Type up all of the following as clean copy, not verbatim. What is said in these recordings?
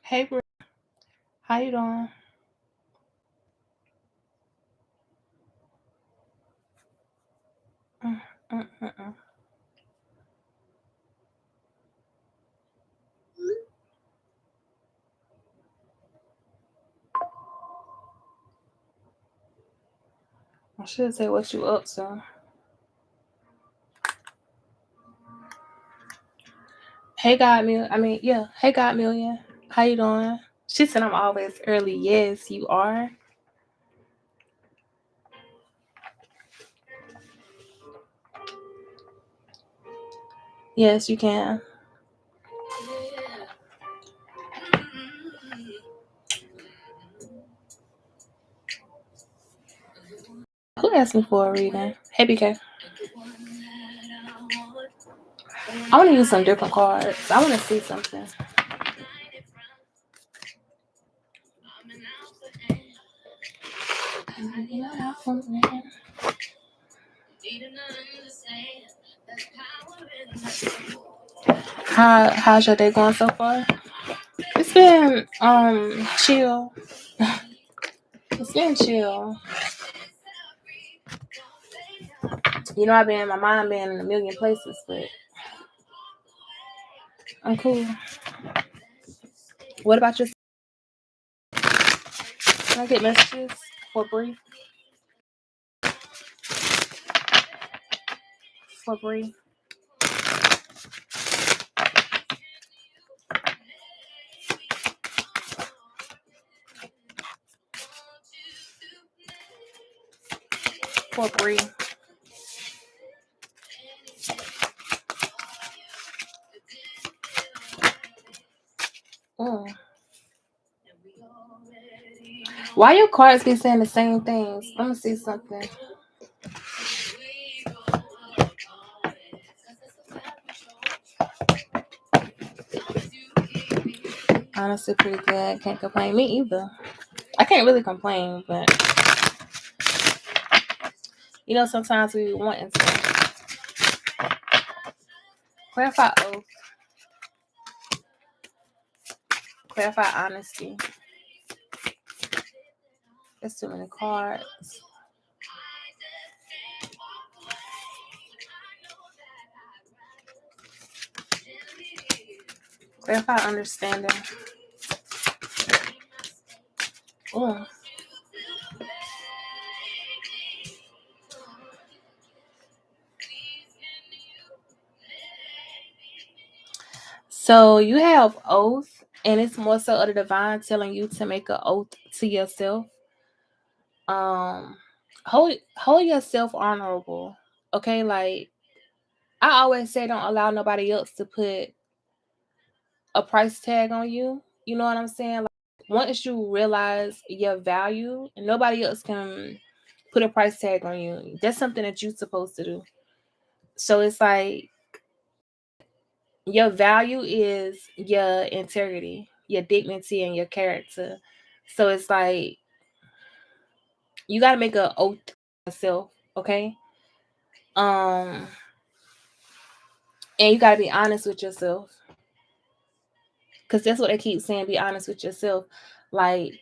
Hey, Bri, how you doing? Mm, mm, mm, mm. I should say what you up to. Hey, God Million. Yeah. Hey, God Million. How you doing? She said I'm always early. Yes, you are. Yes, you can. Who asked me for a reading? Hey, BK. I want to use some different cards. I want to see something. How's your day going so far? It's been chill. It's been chill. My mind been in a million places, but I'm cool. What about your? Can I get messages for brief? For brief. For brief. Mm. Why your cards be saying the same things? Let me see something. Honestly, pretty good. Can't complain. Me either. I can't really complain, but sometimes we want to clarify oath, clarify honesty. There's too many cards. Clarify understanding. Ooh. So you have oath, and it's more so of the divine telling you to make an oath to yourself. Hold yourself honorable. Okay, like I always say, don't allow nobody else to put a price tag on you. You know what I'm saying? Like once you realize your value, nobody else can put a price tag on you. That's something that you're supposed to do. So it's like your value is your integrity, your dignity, and your character. So it's like you gotta make an oath to yourself, okay? Um, and you gotta be honest with yourself. Cause that's what they keep saying, be honest with yourself. Like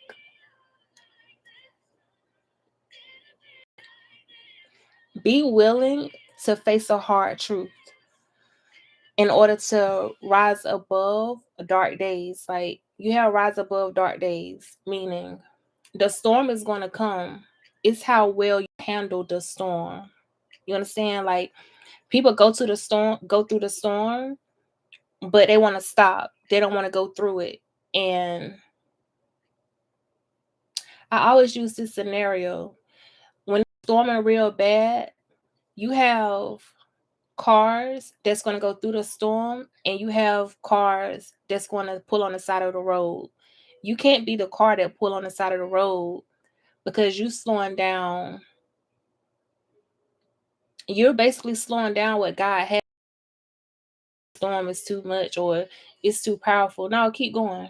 be willing to face a hard truth in order to rise above dark days. Like you have rise above dark days, meaning the storm is going to come. It's how well you handle the storm. You understand? Like people go through the storm, but they want to stop. They don't want to go through it. And I always use this scenario. When it's storming real bad, you have cars that's going to go through the storm, and you have cars that's going to pull on the side of the road. You can't be the car that pull on the side of the road because you slowing down. You're basically slowing down what God has. Storm is too much or it's too powerful. No, keep going.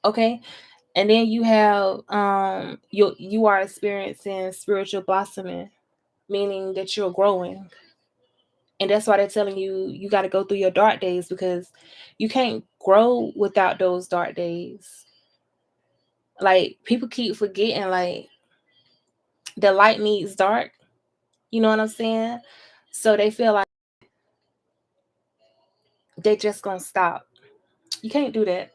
Okay. And then you have you are experiencing spiritual blossoming, meaning that you're growing. And that's why they're telling you you got to go through your dark days, because you can't grow without those dark days. Like, people keep forgetting, like, the light needs dark. You know what I'm saying? So they feel like they just gonna stop. You can't do that.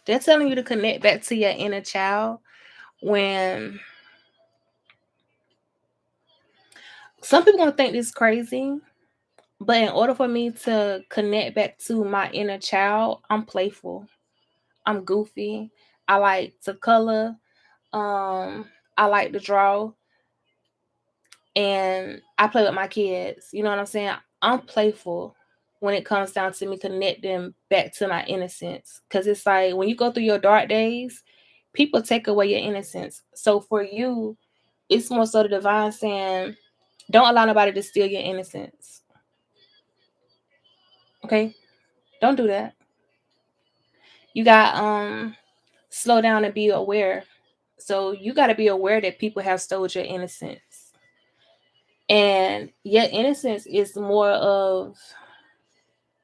They're telling you to connect back to your inner child. When some people gonna think this crazy, but in order for me to connect back to my inner child, I'm playful. I'm goofy. I like to color. I like to draw, and I play with my kids. You know what I'm saying? I'm playful when it comes down to me connecting back to my innocence. Cause it's like when you go through your dark days, people take away your innocence. So for you, it's more so the divine saying, don't allow nobody to steal your innocence. Okay? Don't do that. You got slow down and be aware. So you got to be aware that people have stole your innocence. And your innocence is more of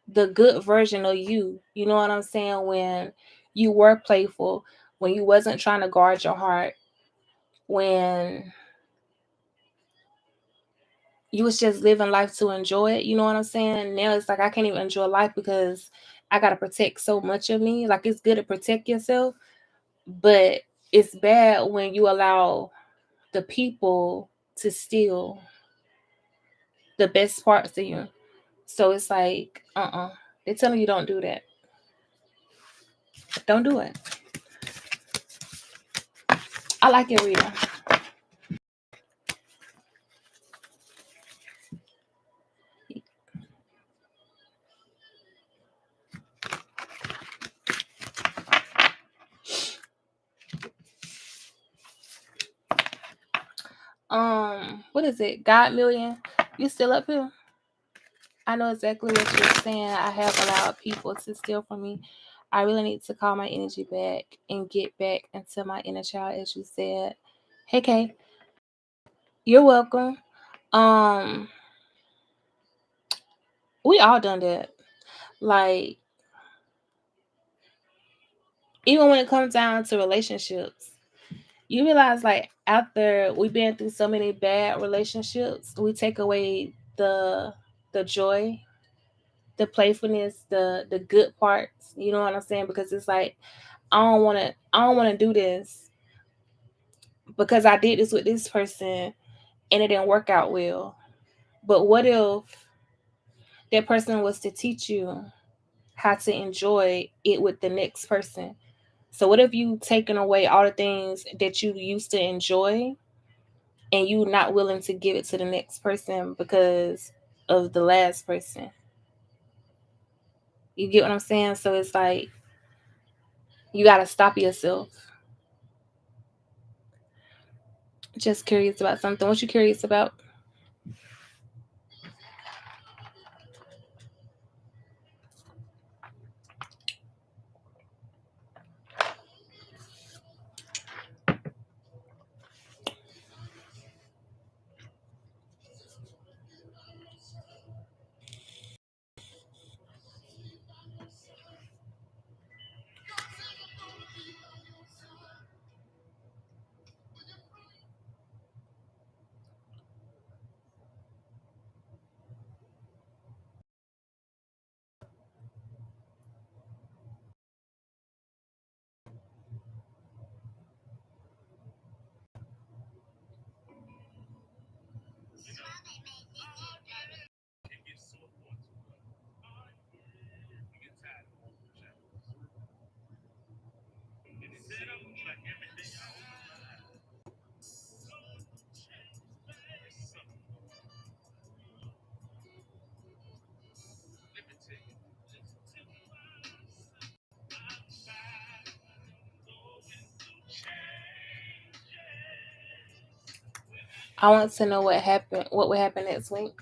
the good version of you. You know what I'm saying? When you were playful, when you wasn't trying to guard your heart, when you was just living life to enjoy it. You know what I'm saying? Now it's like I can't even enjoy life because I gotta protect so much of me. Like, it's good to protect yourself, but it's bad when you allow the people to steal the best parts of you. So it's like, they're telling you don't do that. Don't do it. I like it, Rita. What is it? God Million. You still up here? I know exactly what you're saying. I have allowed people to steal from me. I really need to call my energy back and get back into my inner child, as you said. Hey, Kay. You're welcome. Um, we all done that. Like, even when it comes down to relationships, you realize, like, after we've been through so many bad relationships, we take away the joy, the playfulness, the good parts. You know what I'm saying? Because it's like, I don't wanna do this because I did this with this person and it didn't work out well. But what if that person was to teach you how to enjoy it with the next person? So what if you taken away all the things that you used to enjoy and you not willing to give it to the next person because of the last person? You get what I'm saying? So it's like you gotta stop yourself. Just curious about something. What you curious about? I want to know what happened. What would happen next week?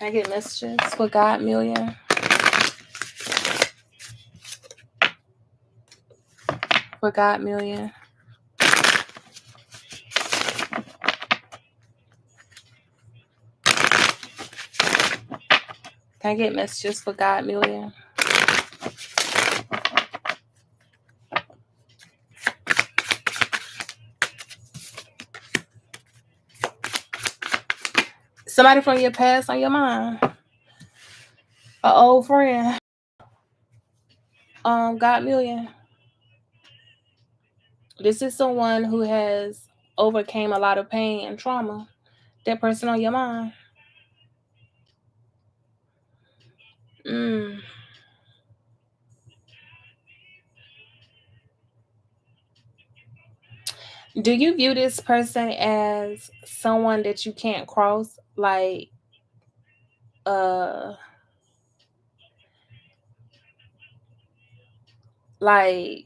Can I get messages for God Million? For God Million. Can I get messages for God Million? Somebody from your past on your mind. An old friend. God Million. This is someone who has overcame a lot of pain and trauma. That person on your mind. Mm. Do you view this person as someone that you can't cross? Uh like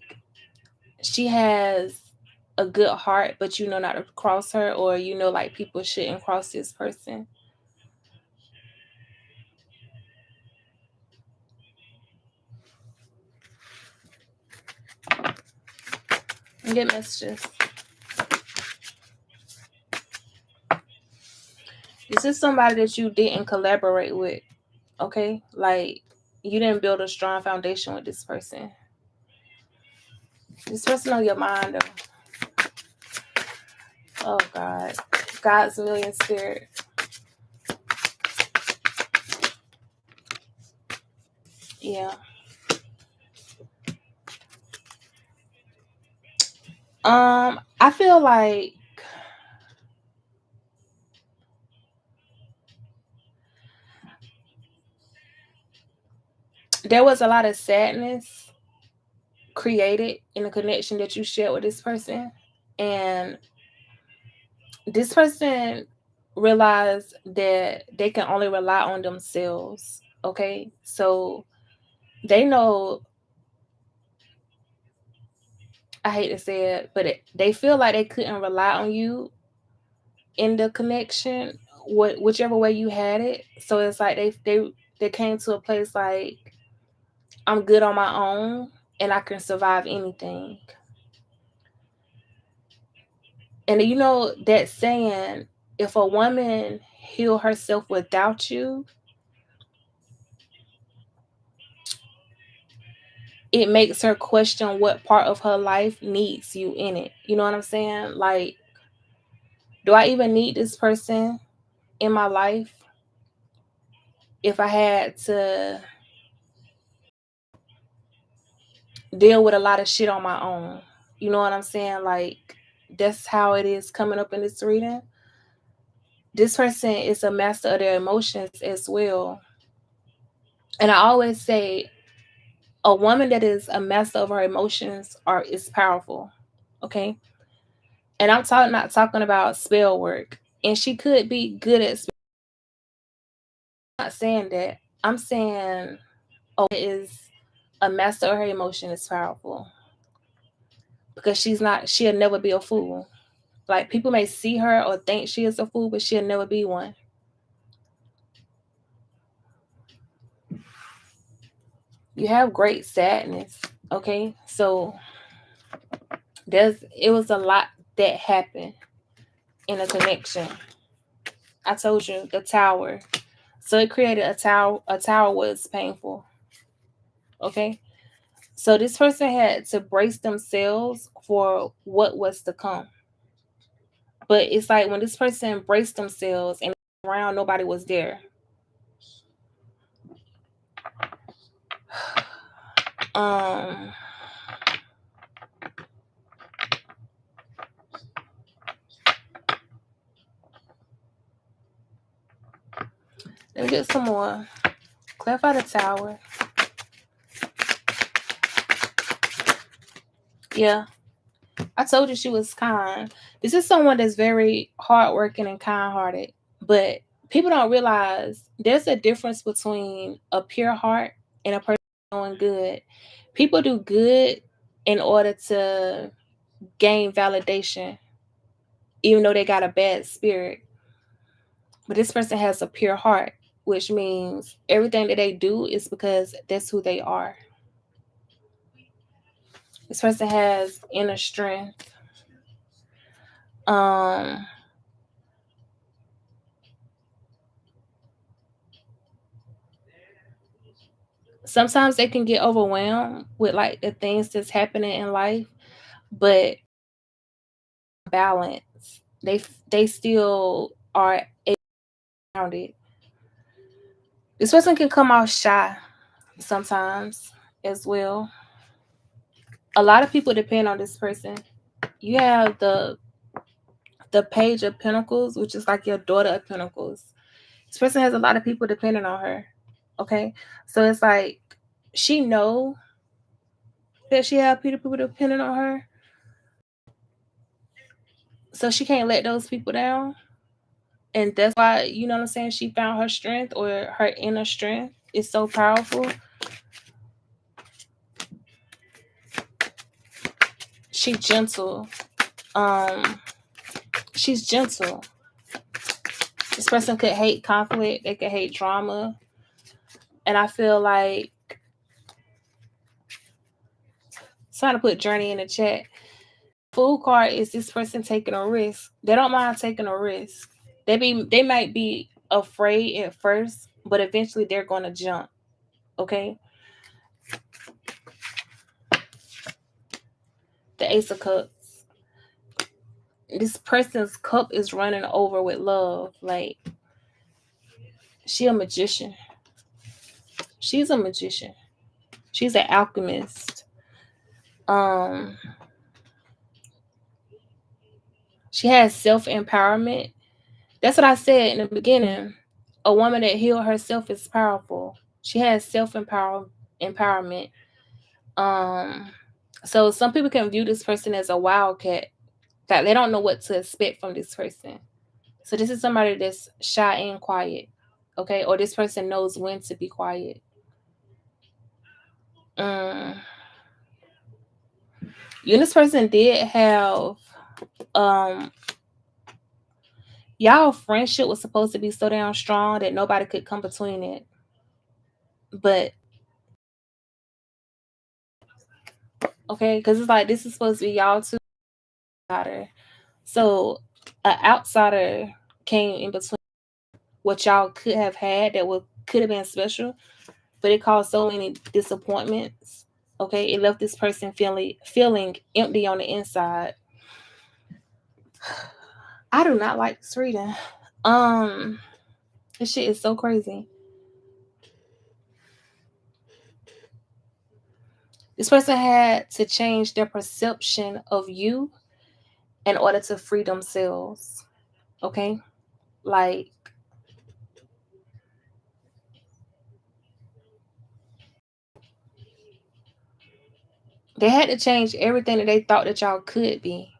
she has a good heart, but you know not to cross her, or you know like people shouldn't cross this person? Get messages. This is somebody that you didn't collaborate with, okay? Like you didn't build a strong foundation with this person. This person on your mind though. Oh God. God's million spirit. Yeah. I feel like there was a lot of sadness created in the connection that you shared with this person. And this person realized that they can only rely on themselves. Okay. So they know, I hate to say it, but they feel like they couldn't rely on you in the connection, whichever way you had it. So it's like they came to a place like, I'm good on my own and I can survive anything. And you know that saying, if a woman heal herself without you, it makes her question what part of her life needs you in it. You know what I'm saying? Like, do I even need this person in my life if I had to deal with a lot of shit on my own? You know what I'm saying? Like, that's how it is coming up in this reading. This person is a master of their emotions as well. And I always say, a woman that is a master of her emotions is powerful. Okay. And not talking about spell work. And she could be good at spell. I'm not saying that. I'm saying is a master of her emotion is powerful. Because she'll never be a fool. Like people may see her or think she is a fool, but she'll never be one. You have great sadness. Okay. So it was a lot that happened in a connection. I told you the tower. So it created a tower. A tower was painful. Okay. So this person had to brace themselves for what was to come. But it's like when this person braced themselves and around, nobody was there. Um, let me get some more. Clarify the tower. Yeah. I told you she was kind. This is someone that's very hardworking and kind hearted. But people don't realize there's a difference between a pure heart and a person doing good. People do good in order to gain validation, even though they got a bad spirit. But this person has a pure heart, which means everything that they do is because that's who they are. This person has inner strength. Um, Sometimes they can get overwhelmed with like the things that's happening in life, but balance. They still are around it. This person can come off shy sometimes as well. A lot of people depend on this person. You have the page of pentacles, which is like your daughter of pentacles. This person has a lot of people depending on her. Okay, so it's like she know that she have people depending on her, so she can't let those people down, and that's why, you know what I'm saying, she found her strength, or her inner strength is so powerful. She gentle. Um, she's gentle. This person could hate conflict. They could hate drama, and I feel like, trying to put journey in the chat. Fool card is this person taking a risk. They don't mind taking a risk. They might be afraid at first, but eventually they're gonna jump. Okay. The Ace of Cups. This person's cup is running over with love. Like, she a magician. She's a magician. She's an alchemist. Um, she has self-empowerment. That's what I said in the beginning. A woman that healed herself is powerful. She has empowerment. Um, so some people can view this person as a wildcat. That they don't know what to expect from this person. So this is somebody that's shy and quiet, okay? Or this person knows when to be quiet. You and this person did have y'all friendship was supposed to be so damn strong that nobody could come between it. But okay, because it's like this is supposed to be y'all two outsider. So an outsider came in between what y'all could have had that could have been special, but it caused so many disappointments. Okay, it left this person feeling empty on the inside. I do not like this reading. This shit is so crazy. This person had to change their perception of you in order to free themselves. Okay? Like, they had to change everything that they thought that y'all could be,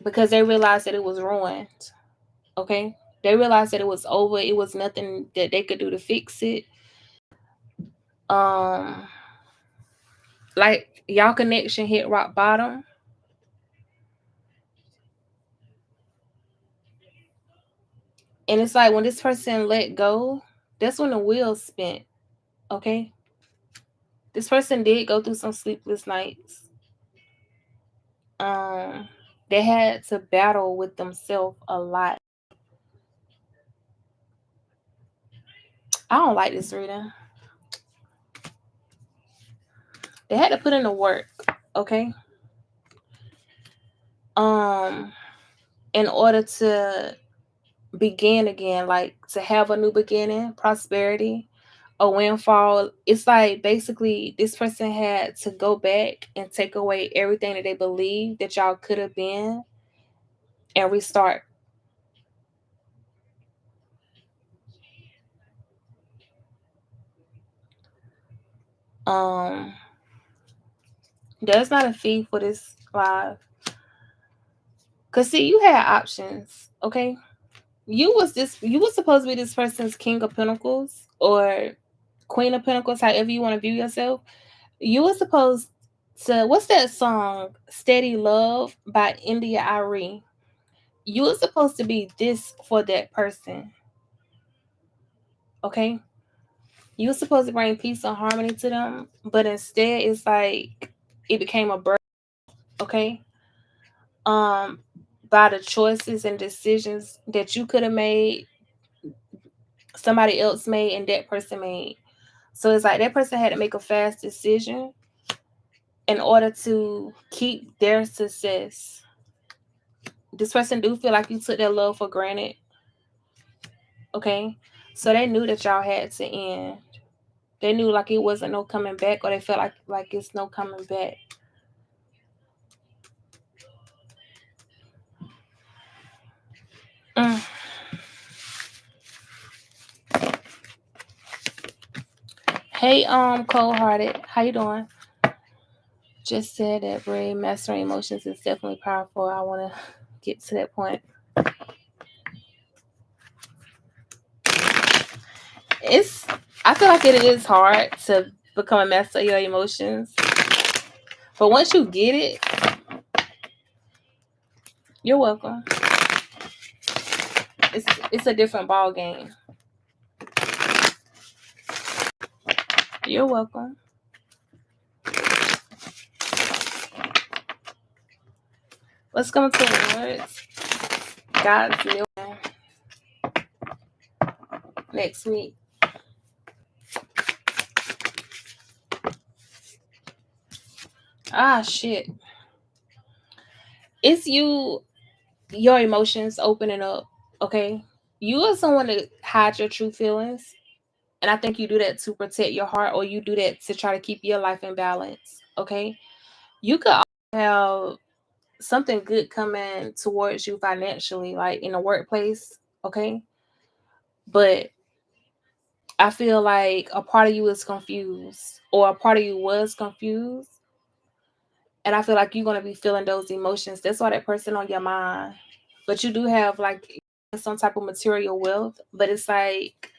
because they realized that it was ruined. Okay? They realized that it was over. It was nothing that they could do to fix it. Like, y'all connection hit rock bottom. And it's like when this person let go, that's when the wheels spin. Okay? This person did go through some sleepless nights. They had to battle with themselves a lot. I don't like this reading. They had to put in the work, okay? In order to begin again, like to have a new beginning, prosperity, a windfall. It's like basically this person had to go back and take away everything that they believed that y'all could have been and restart. There's not a fee for this live. Cause see, you had options, okay? You was supposed to be this person's King of Pentacles or Queen of Pentacles, however you want to view yourself. You were supposed to, what's that song? Steady Love by India Ari. You were supposed to be this for that person. Okay, you were supposed to bring peace and harmony to them, but instead it's like it became a burden. Okay, um, by the choices and decisions that you could have made, somebody else made, and that person made. So it's like that person had to make a fast decision in order to keep their success. This person do feel like you took their love for granted. Okay, so they knew that y'all had to end. They knew like it wasn't no coming back, or they felt like it's no coming back. Mm. Hey, cold hearted, how you doing? Just said that brain mastering emotions is definitely powerful. I want to get to that point. It's I feel like it is hard to become a master of your emotions, but once you get it, you're welcome. It's a different ball game. You're welcome. Let's come to the words. God's million next week. Ah, shit. It's your emotions opening up. Okay, you are someone that hide your true feelings, and I think you do that to protect your heart, or you do that to try to keep your life in balance. Okay, you could also have something good coming towards you financially, like in the workplace. Okay, but I feel like a part of you is confused, or a part of you was confused, and I feel like you're gonna be feeling those emotions. That's why that person on your mind. But you do have like some type of material wealth, but it's like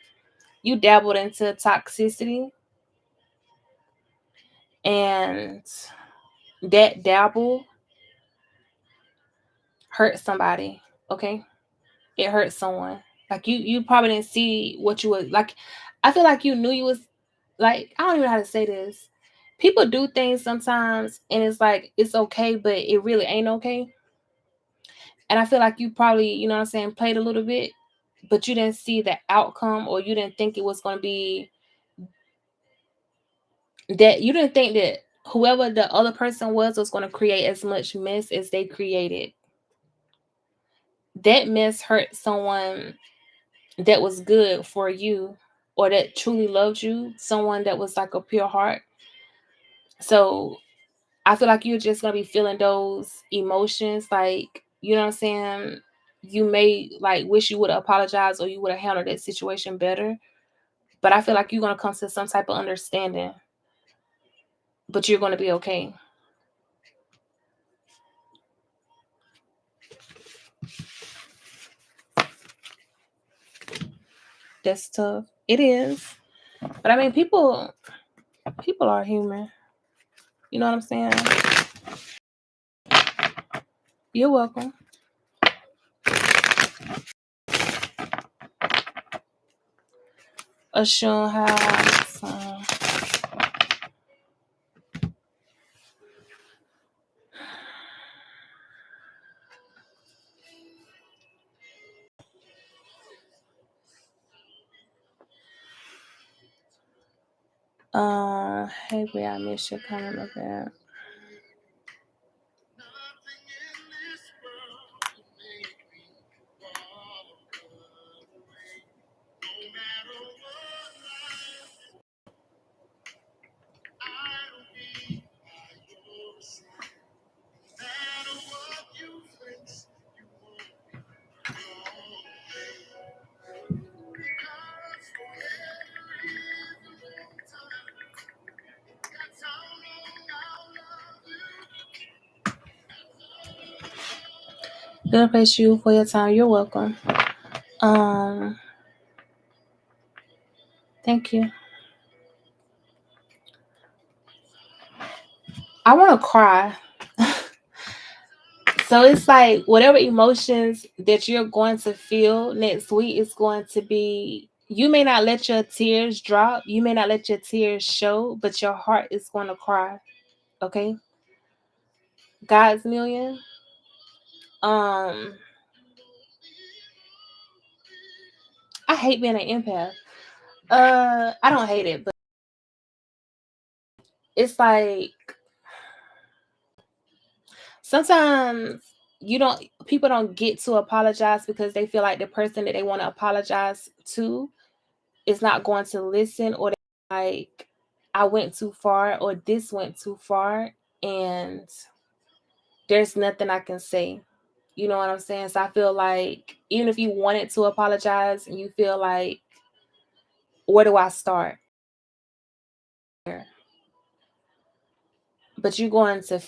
you dabbled into toxicity, and that dabble hurt somebody. Okay, it hurt someone. Like you probably didn't see what you was like. I feel like you knew you was like, I don't even know how to say this. People do things sometimes, and it's like it's okay, but it really ain't okay. And I feel like you probably, you know what I'm saying, played a little bit, but you didn't see the outcome, or you didn't think it was going to be that. You didn't think that whoever the other person was going to create as much mess as they created. That mess hurt someone that was good for you, or that truly loved you, someone that was like a pure heart. So I feel like you're just gonna be feeling those emotions, like, you know what I'm saying? You may like wish you would have apologized, or you would have handled that situation better. But I feel like you're gonna come to some type of understanding. But you're gonna be okay. That's tough. It is. But I mean, people are human. You know what I'm saying? You're welcome. Assume how. Hey, boy, I miss your comment of that. Gonna appreciate you for your time. You're welcome. Um, Thank you. I want to cry. So it's like whatever emotions that you're going to feel next week is going to be You may not let your tears drop, you may not let your tears show, but your heart is going to cry. Okay? God's million. I hate being an empath. I don't hate it, but it's like sometimes people don't get to apologize because they feel like the person that they want to apologize to is not going to listen, or like, I went too far, or this went too far, and there's nothing I can say. You know what I'm saying? So I feel like even if you wanted to apologize and you feel like, where do I start? But you're going to.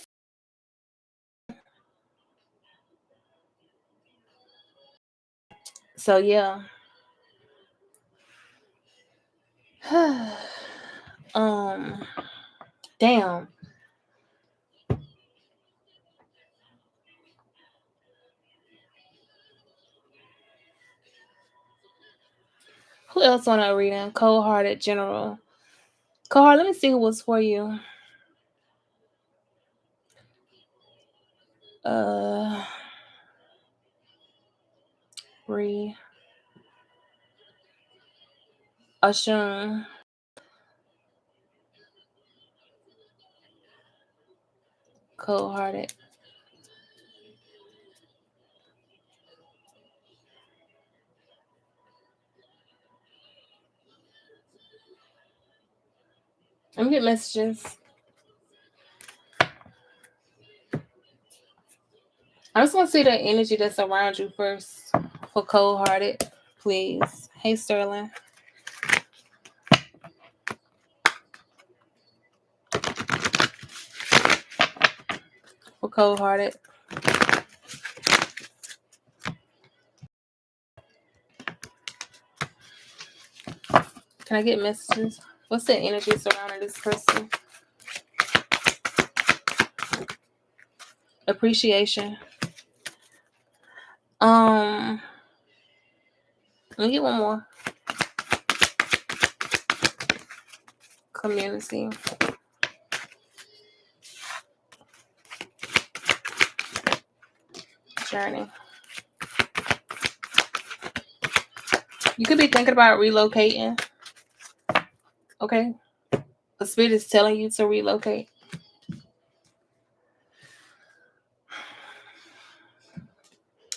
So yeah. Damn. Who else want to read in? Cold Hearted General. Cold Heart, let me see who was for you. Re Ashun. Cold Hearted. Let me get messages. I just want to see the energy that's around you first for Cold Hearted, please. Hey, Sterling. For Cold Hearted. Can I get messages? What's the energy surrounding this person? Appreciation. Let me get one more. Community. Journey. You could be thinking about relocating. Okay? The spirit is telling you to relocate.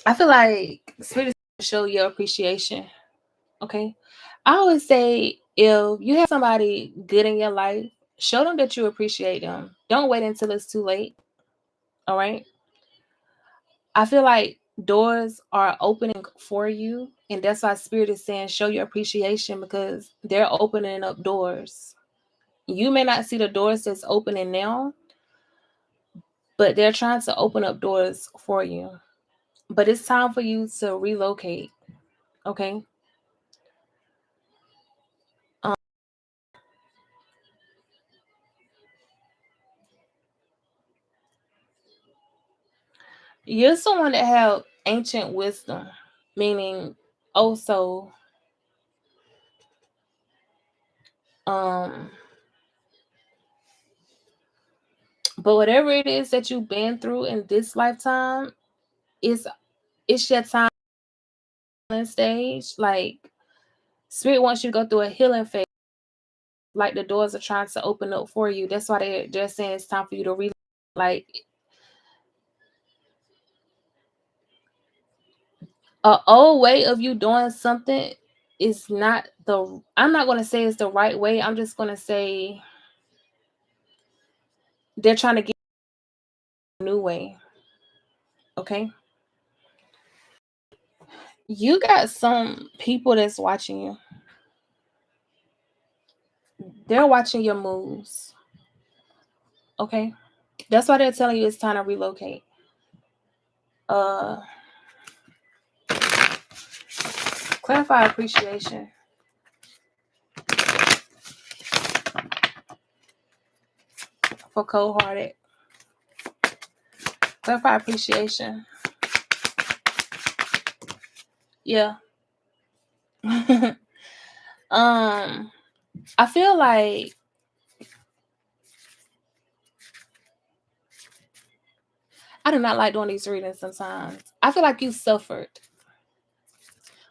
I feel like the spirit is to show your appreciation. Okay? I always say, if you have somebody good in your life, show them that you appreciate them. Don't wait until it's too late. All right? I feel like doors are opening for you, and that's why spirit is saying show your appreciation, because they're opening up doors. You may not see the doors that's opening now, but they're trying to open up doors for you. But it's time for you to relocate. Okay? You're someone that have ancient wisdom, meaning also um but whatever it is that you've been through in this lifetime, it's your time stage. Like, spirit wants you to go through a healing phase. Like, the doors are trying to open up for you. That's why they're saying it's time for you to like, a old way of you doing something is not I'm not going to say it's the right way. I'm just going to say they're trying to get a new way. Okay? You got some people that's watching you. They're watching your moves. Okay? That's why they're telling you it's time to relocate. Clarify appreciation. For Cold Hearted. Clarify appreciation. Yeah. I feel like I do not like doing these readings sometimes. I feel like you suffered,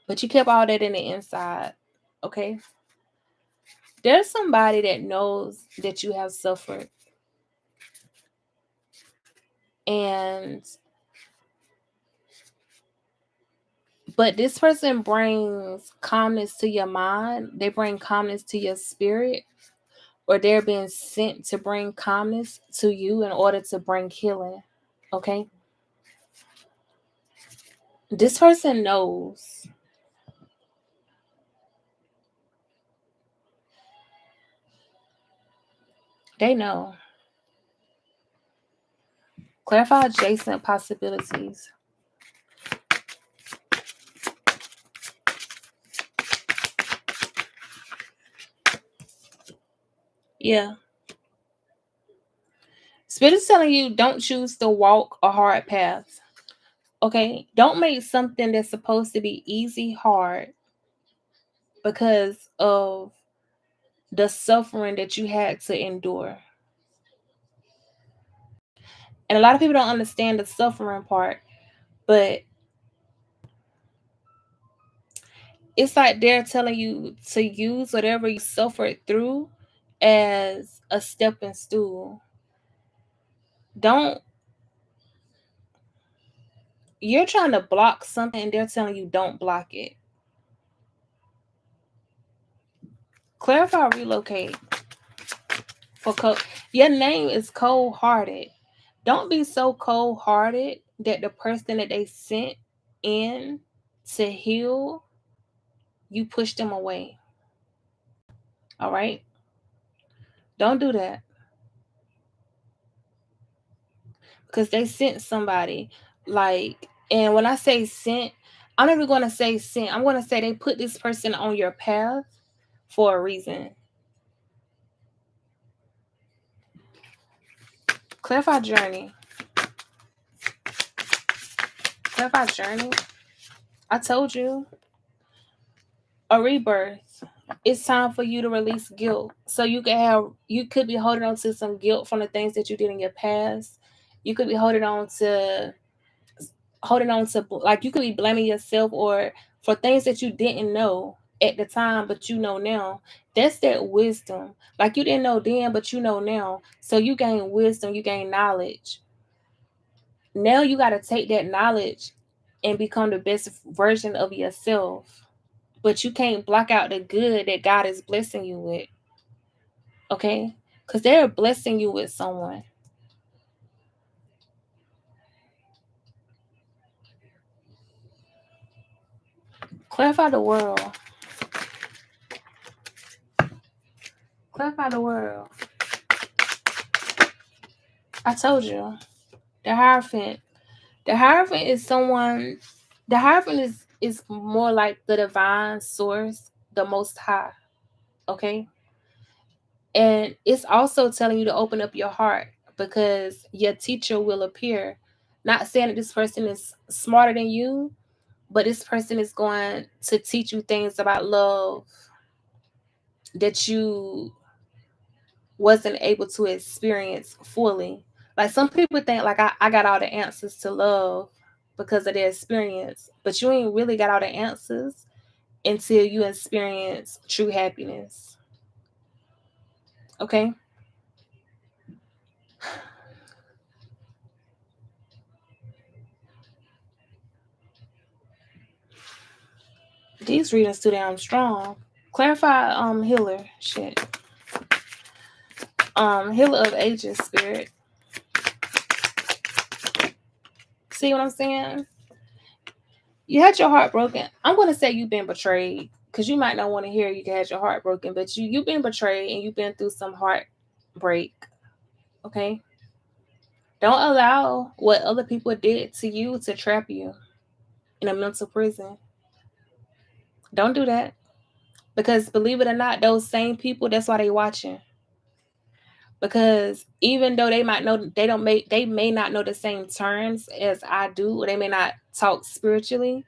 but you kept all that in the inside. Okay? There's somebody that knows that you have suffered. And but this person brings calmness to your mind. They bring calmness to your spirit, or they're being sent to bring calmness to you in order to bring healing. Okay? This person knows. They know. Clarify adjacent possibilities. Yeah. Spirit is telling you don't choose to walk a hard path. Okay? Don't make something that's supposed to be easy hard because of the suffering that you had to endure. And a lot of people don't understand the suffering part, but it's like they're telling you to use whatever you suffered through as a stepping stool. Don't You're trying to block something and they're telling you don't block it. Clarify relocate. Your name is cold hearted. Don't be so cold hearted that the person that they sent in to heal, you push them away. All right? Don't do that. Because they sent somebody. And when I say sent, I'm not even going to say sent. I'm going to say they put this person on your path for a reason. Clarify journey. Clarify journey. I told you. A rebirth. It's time for you to release guilt. So you could be holding on to some guilt from the things that you did in your past. You could be holding on to like you could be blaming yourself or for things that you didn't know at the time, but you know now. That's that wisdom. Like you didn't know then, but you know now. So you gain wisdom, you gain knowledge. Now you got to take that knowledge and become the best version of yourself. But you can't block out the good that God is blessing you with. Okay? Because they're blessing you with someone. Clarify the world. Clarify the world. I told you. The Hierophant. The Hierophant is someone. The Hierophant is more like the divine source, the most high. Okay? And it's also telling you to open up your heart because your teacher will appear. Not saying that this person is smarter than you, but this person is going to teach you things about love that you wasn't able to experience fully. Like some people think like I got all the answers to love because of their experience, but you ain't really got all the answers until you experience true happiness. Okay? These readings too damn strong. Clarify healer shit. Healer of ages spirit. See what I'm saying? You had your heart broken. I'm gonna say you've been betrayed because you might not want to hear you had your heart broken, but you've been betrayed and you've been through some heartbreak. Okay, don't allow what other people did to you to trap you in a mental prison. Don't do that because believe it or not, those same people that's why they watching. Because even though they might know they may not know the same terms as I do, or they may not talk spiritually.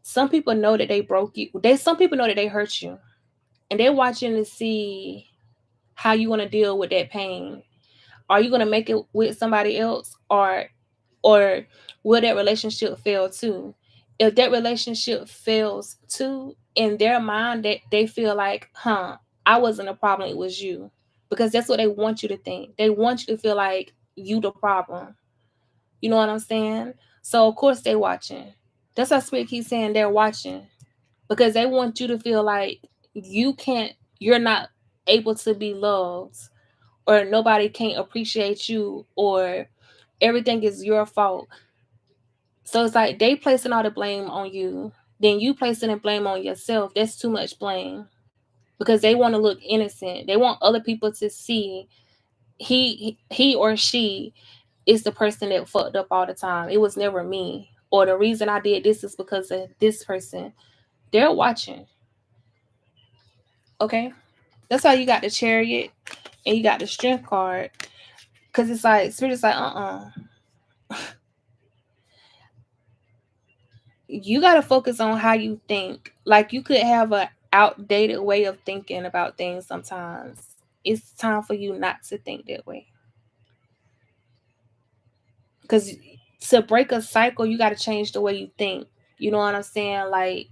Some people know that they broke you. Some people know that they hurt you. and they're watching to see how you want to deal with that pain. Are you going to make it with somebody else, or will that relationship fail too? If that relationship fails too, in their mind, they feel like, I wasn't a problem, it was you. Because that's what they want you to think. They want you to feel like you the problem. You know what I'm saying? So of course they watching. That's why Spirit keeps saying they're watching. Because they want you to feel like you're not able to be loved, or nobody can't appreciate you, or everything is your fault. So it's like they placing all the blame on you, then you placing the blame on yourself. That's too much blame, because they want to look innocent. They want other people to see he or she is the person that fucked up all the time. It was never me, or the reason I did this is because of this person. They're watching. Okay, that's why you got the Chariot and you got the Strength card, because it's like Spirit is like, you got to focus on how you think. Like, you could have a outdated way of thinking about things sometimes. It's time for you not to think that way, because to break a cycle, you got to change the way you think. You know what I'm saying? Like,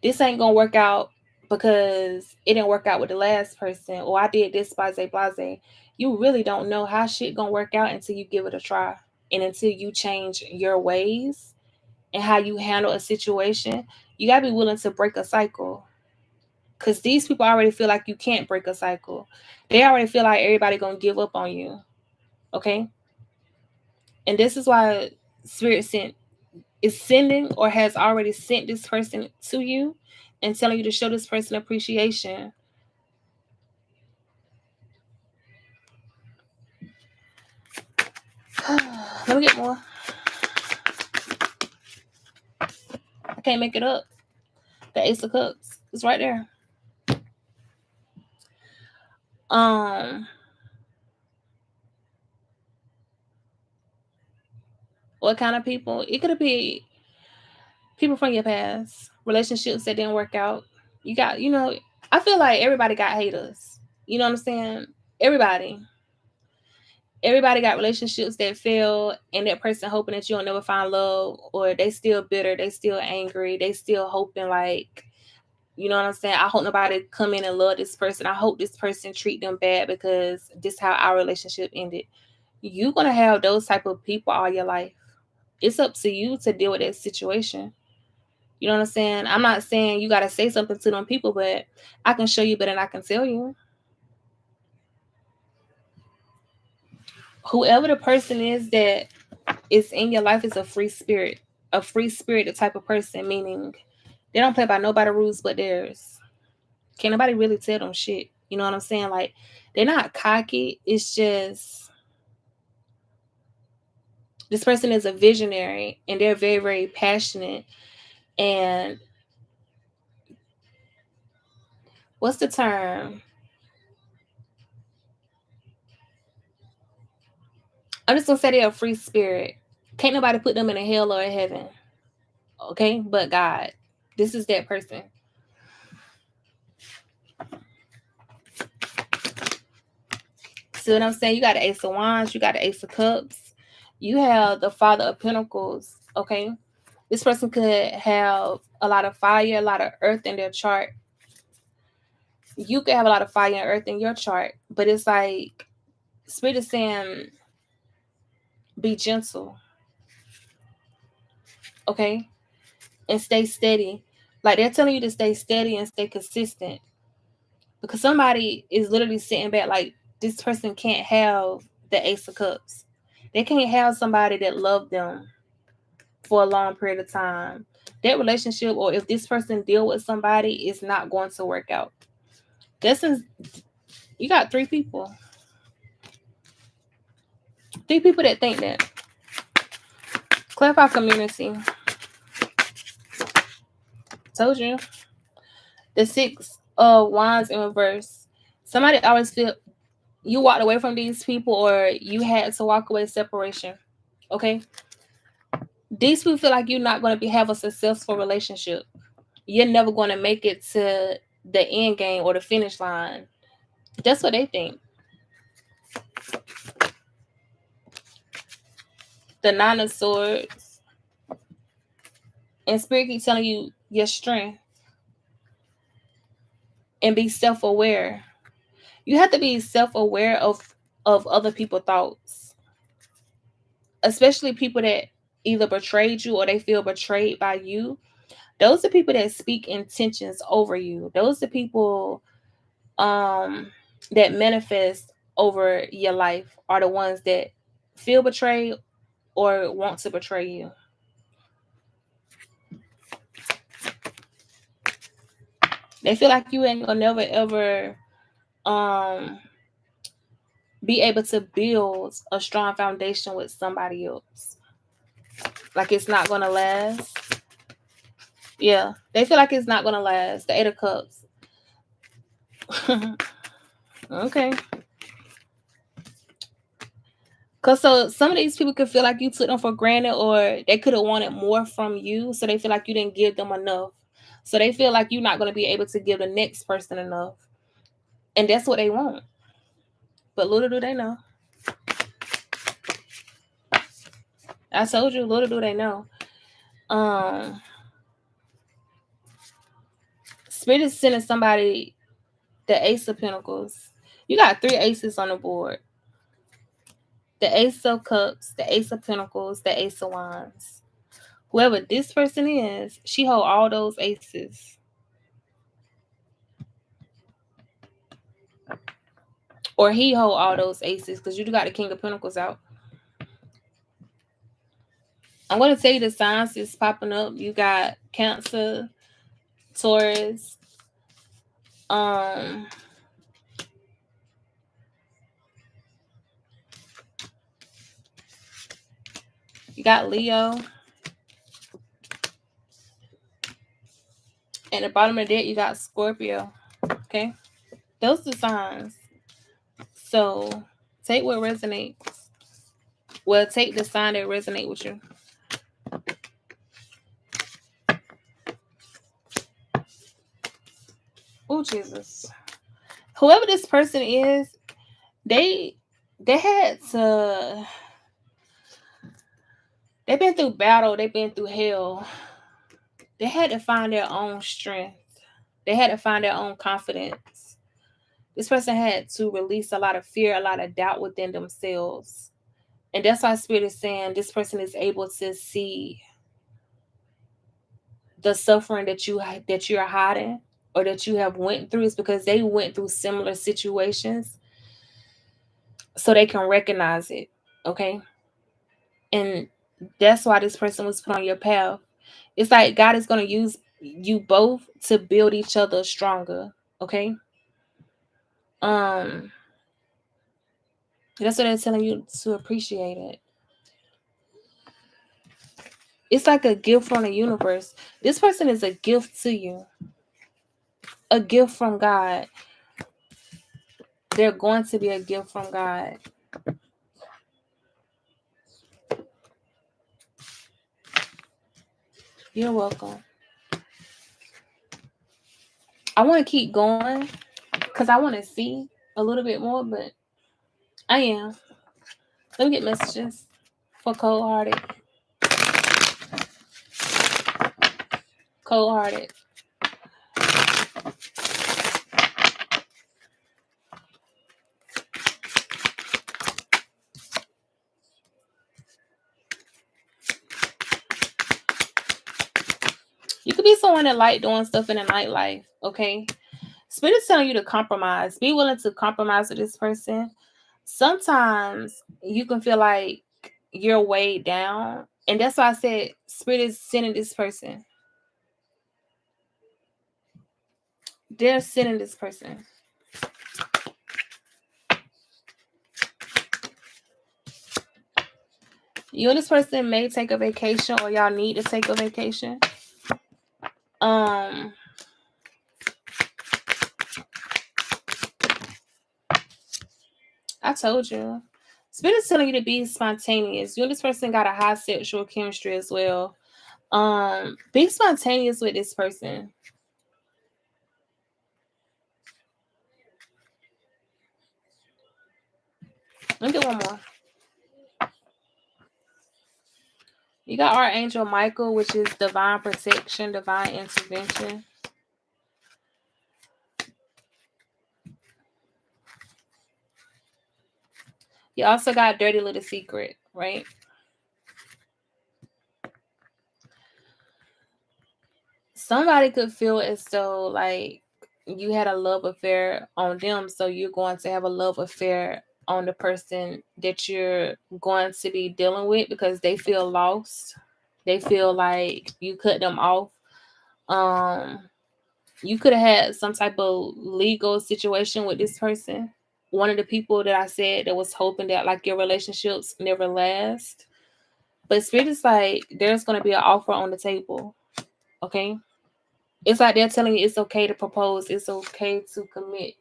this ain't gonna work out because it didn't work out with the last person, or I did this blase. You really don't know how shit gonna work out until you give it a try, and until you change your ways and how you handle a situation. You gotta be willing to break a cycle, because these people already feel like you can't break a cycle. They already feel like everybody gonna give up on you. Okay, and this is why Spirit is sending, or has already sent this person to you, and telling you to show this person appreciation. Let me get more. I can't make it up. The Ace of Cups. It's right there. What kind of people? It could be people from your past, relationships that didn't work out. You got, I feel like everybody got haters. You know what I'm saying? Everybody. Everybody got relationships that fail, and that person hoping that you'll never find love, or they still bitter, they still angry, they still hoping like, you know what I'm saying? I hope nobody come in and love this person. I hope this person treat them bad because this how our relationship ended. You're gonna have those type of people all your life. It's up to you to deal with that situation. You know what I'm saying? I'm not saying you gotta say something to them people, but I can show you better than I can tell you. Whoever the person is that is in your life is a free spirit. A free spirit, the type of person, meaning they don't play by nobody's rules but theirs. Can't nobody really tell them shit. You know what I'm saying? Like, they're not cocky. It's just this person is a visionary, and they're very, very passionate. And what's the term? I'm just gonna say they're a free spirit. Can't nobody put them in a hell or a heaven. Okay? But God. This is that person. See what I'm saying? You got the Ace of Wands, you got the Ace of Cups, you have the Father of Pentacles. Okay? This person could have a lot of fire, a lot of earth in their chart. You could have a lot of fire and earth in your chart, but it's like Spirit is saying, be gentle, okay, and stay steady. Like, they're telling you to stay steady and stay consistent, because somebody is literally sitting back like, this person can't have the Ace of Cups. They can't have somebody that loved them for a long period of time. That relationship, or if this person deal with somebody, is not going to work out. You got three people that think that. Clarify community. Told you. The Six of Wands in reverse. Somebody always feel you walked away from these people, or you had to walk away, separation. Okay? These people feel like you're not going to have a successful relationship. you're never going to make it to the end game or the finish line. That's what they think. The Nine of Swords. And Spirit keeps telling you your strength. And be self-aware. You have to be self-aware of other people's thoughts. Especially people that either betrayed you or they feel betrayed by you. Those are people that speak intentions over you. Those are people that manifest over your life are the ones that feel betrayed or want to betray you. They feel like you ain't gonna never ever be able to build a strong foundation with somebody else. Like it's not gonna last. Yeah, they feel like it's not gonna last. The Eight of Cups. Okay. Cause so some of these people could feel like you took them for granted, or they could have wanted more from you, so they feel like you didn't give them enough. So they feel like you're not gonna be able to give the next person enough, and that's what they want. But little do they know. I told you, little do they know. Spirit is sending somebody the Ace of Pentacles. You got 3 aces on the board. The Ace of Cups, the Ace of Pentacles, the Ace of Wands. Whoever this person is, she hold all those aces. Or he hold all those aces, because you got the King of Pentacles out. I'm going to tell you the signs that's popping up. You got Cancer, Taurus, you got Leo. And at the bottom of the deck, you got Scorpio. Okay? Those are the signs. So, take what resonates. Well, take the sign that resonates with you. Oh, Jesus. Whoever this person is, they had to... They've been through battle. They've been through hell. They had to find their own strength. They had to find their own confidence. This person had to release a lot of fear, a lot of doubt within themselves. And that's why Spirit is saying this person is able to see the suffering that you're hiding or that you have went through, is because they went through similar situations, so they can recognize it. Okay? And that's why this person was put on your path. It's like God is going to use you both to build each other stronger. Okay? That's what they're telling you, to appreciate it. It's like a gift from the universe. This person is a gift to you. A gift from God. They're going to be a gift from God. You're welcome. I want to keep going because I want to see a little bit more, but I am. Let me get messages for cold-hearted. Cold-hearted. You could be someone that like doing stuff in the nightlife, okay? Spirit is telling you to compromise. Be willing to compromise with this person. Sometimes you can feel like you're weighed down. And that's why I said Spirit is sending this person. They're sending this person. You and this person may take a vacation, or y'all need to take a vacation. I told you. Spirit is telling you to be spontaneous. You and this person got a high sexual chemistry as well. Be spontaneous with this person. Let me get one more. You got Archangel Michael, which is divine protection, divine intervention. You also got Dirty Little Secret, right? Somebody could feel as though like you had a love affair on them, so you're going to have a love affair on the person that you're going to be dealing with because they feel lost. They feel like you cut them off. You could have had some type of legal situation with this person. One of the people that I said that was hoping that like your relationships never last. But Spirit is like there's gonna be an offer on the table. Okay. It's like they're telling you it's okay to propose, it's okay to commit.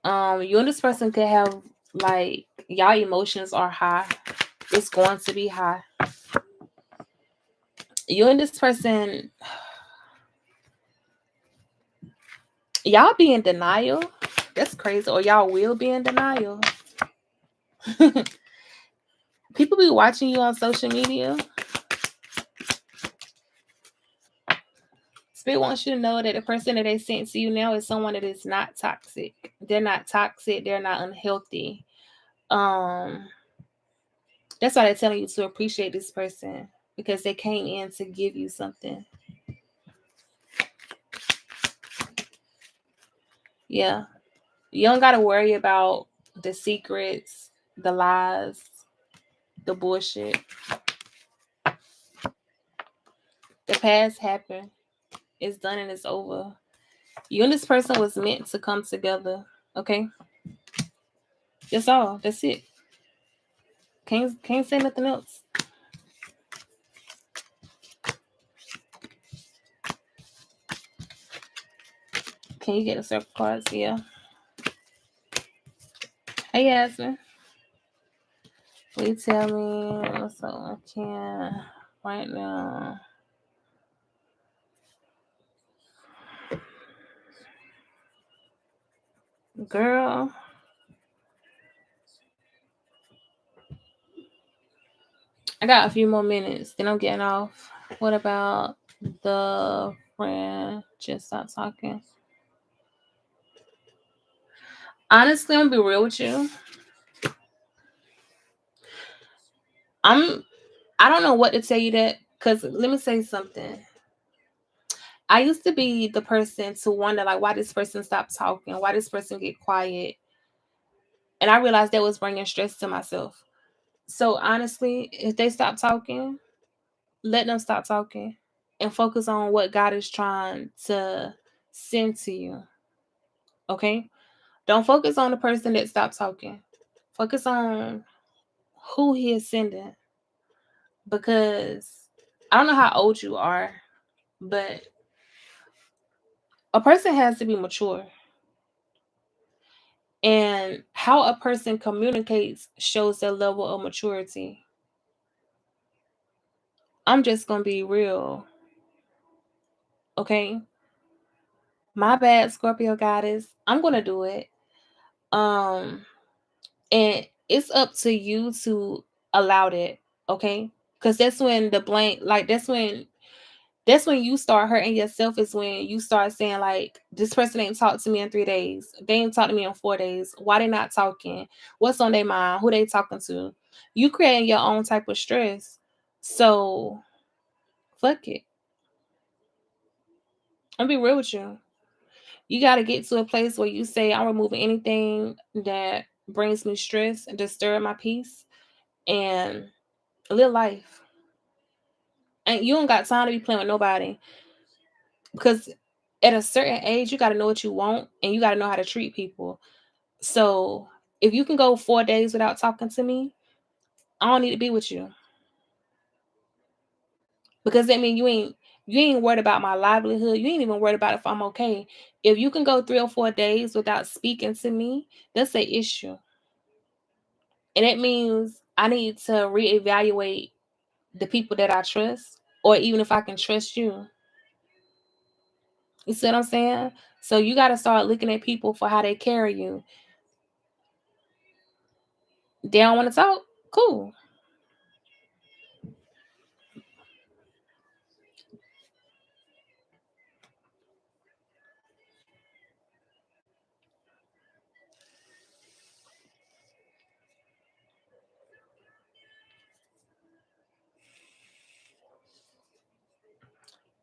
You and this person could have like y'all emotions are high. It's going to be high. You and this person, y'all be in denial. That's crazy. Or y'all will be in denial. People be watching you on social media. Spirit wants you to know that the person that they sent to you now is someone that is not toxic. They're not toxic. They're not unhealthy. That's why they're telling you to appreciate this person because they came in to give you something. Yeah. You don't got to worry about the secrets, the lies, the bullshit. The past happened. It's done and it's over. You and this person was meant to come together. Okay? That's all. That's it. Can't say nothing else. Can you get the circle cards? Yeah. Hey, Yasmin. Please tell me so I can right now. Girl. I got a few more minutes. Then I'm getting off. What about the friend? Just stop talking. Honestly, I'm gonna be real with you. I don't know what to tell you that because let me say something. I used to be the person to wonder like why this person stopped talking, why this person get quiet, and I realized that was bringing stress to myself. So honestly, if they stop talking, let them stop talking and focus on what God is trying to send to you. Okay? Don't focus on the person that stopped talking. Focus on who he is sending. Because I don't know how old you are, but a person has to be mature. And how a person communicates shows their level of maturity. I'm just going to be real. Okay? My bad, Scorpio goddess. I'm going to do it. And it's up to you to allow that, okay? Because that's when the blank, like that's when you start hurting yourself. Is when you start saying like, this person ain't talked to me in 3 days. They ain't talked to me in 4 days. Why they not talking? What's on their mind? Who they talking to? You creating your own type of stress. So fuck it. I'll be real with you. You got to get to a place where you say, I'm removing anything that brings me stress and disturb my peace and live life. And you don't got time to be playing with nobody. Because at a certain age, you got to know what you want and you got to know how to treat people. So if you can go 4 days without talking to me, I don't need to be with you. Because that means you ain't worried about my livelihood. You ain't even worried about if I'm okay. If you can go 3 or 4 days without speaking to me, that's an issue. And it means I need to reevaluate the people that I trust, or even if I can trust you. You see what I'm saying? So you got to start looking at people for how they carry you. They don't want to talk? Cool.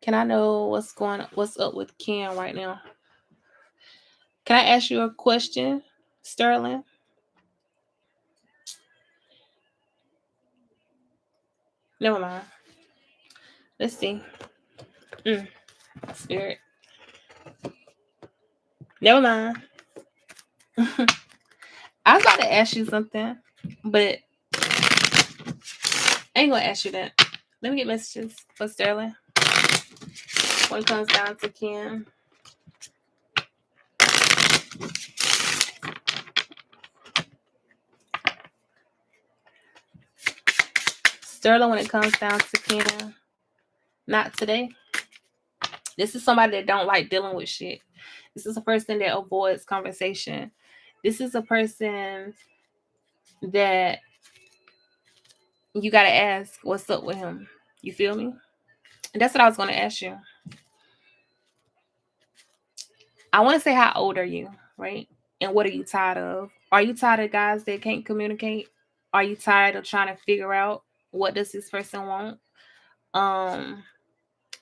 Can I know what's up with Ken right now? Can I ask you a question, Sterling? Never mind. Let's see. Spirit. Never mind. I was about to ask you something, but I ain't gonna ask you that. Let me get messages for Sterling when it comes down to Ken. Sterling, when it comes down to Ken, not today. This is somebody that don't like dealing with shit. This is a person that avoids conversation. This is a person that you gotta ask what's up with him. You feel me? And that's what I was gonna ask you. I want to say, how old are you, right? And what are you tired of? Are you tired of guys that can't communicate? Are you tired of trying to figure out what does this person want? Am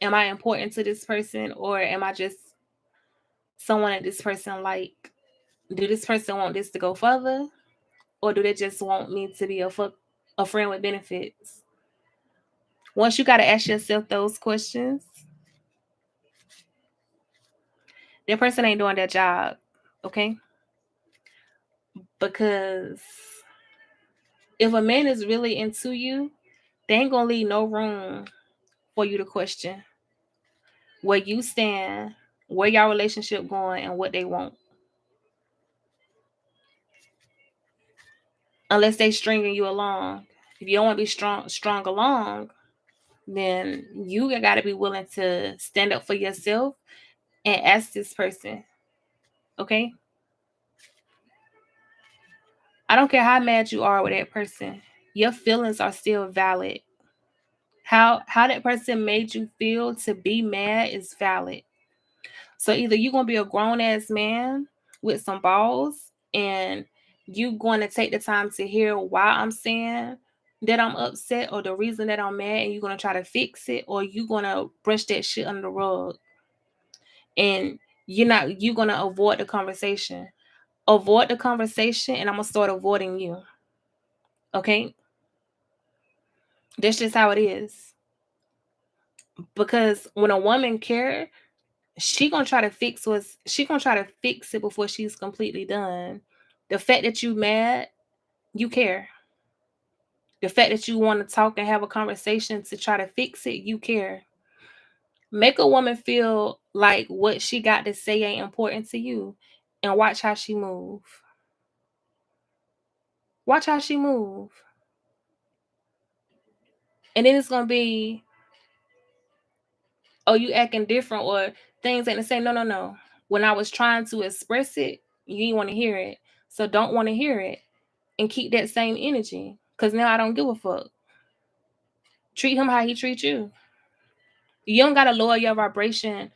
I important to this person, or am I just someone that this person like? Do this person want this to go further, or do they just want me to be a friend with benefits? Once you got to ask yourself those questions, that person ain't doing their job, okay? Because if a man is really into you, they ain't gonna leave no room for you to question where you stand, where your relationship going, and what they want. Unless they stringing you along. If you don't want to be strong along, then you got to be willing to stand up for yourself and ask this person, okay? I don't care how mad you are with that person. Your feelings are still valid. How that person made you feel to be mad is valid. So either you're going to be a grown ass man with some balls, and you going to take the time to hear why I'm saying that I'm upset, or the reason that I'm mad, and you're going to try to fix it, or you're going to brush that shit under the rug. And you're going to avoid the conversation. Avoid the conversation, and I'm going to start avoiding you. Okay? That's just how it is. Because when a woman cares, she gonna try to fix it before she's completely done. The fact that you mad, you care. The fact that you want to talk and have a conversation to try to fix it, you care. Make a woman feel like what she got to say ain't important to you, and watch how she move. Watch how she move. And then it's gonna be, oh, you acting different, or things ain't the same. No. When I was trying to express it, you didn't want to hear it. So don't want to hear it. And keep that same energy. Because now I don't give a fuck. Treat him how he treats you. You don't got to lower your vibration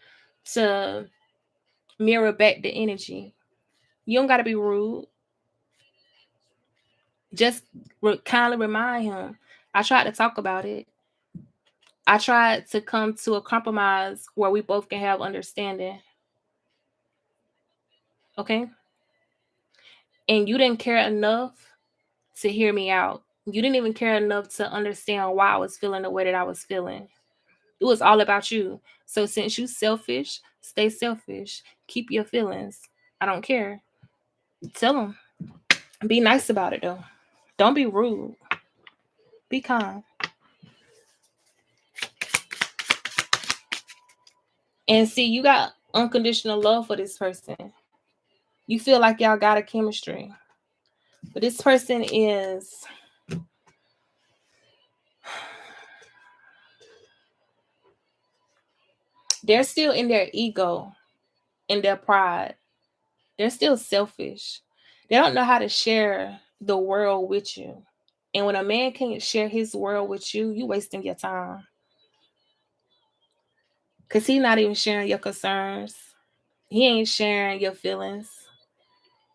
to mirror back the energy. You don't got to be rude. Just kindly remind him. I tried to talk about it. I tried to come to a compromise where we both can have understanding. Okay? And you didn't care enough to hear me out. You didn't even care enough to understand why I was feeling the way that I was feeling. It was all about you. So since you selfish, stay selfish. Keep your feelings. I don't care. Tell them. Be nice about it though. Don't be rude. Be kind. And see, you got unconditional love for this person. You feel like y'all got a chemistry. But this person is They're still in their ego, in their pride. They're still selfish. They don't know how to share the world with you. And when a man can't share his world with you, you wasting your time. Because he's not even sharing your concerns. He ain't sharing your feelings.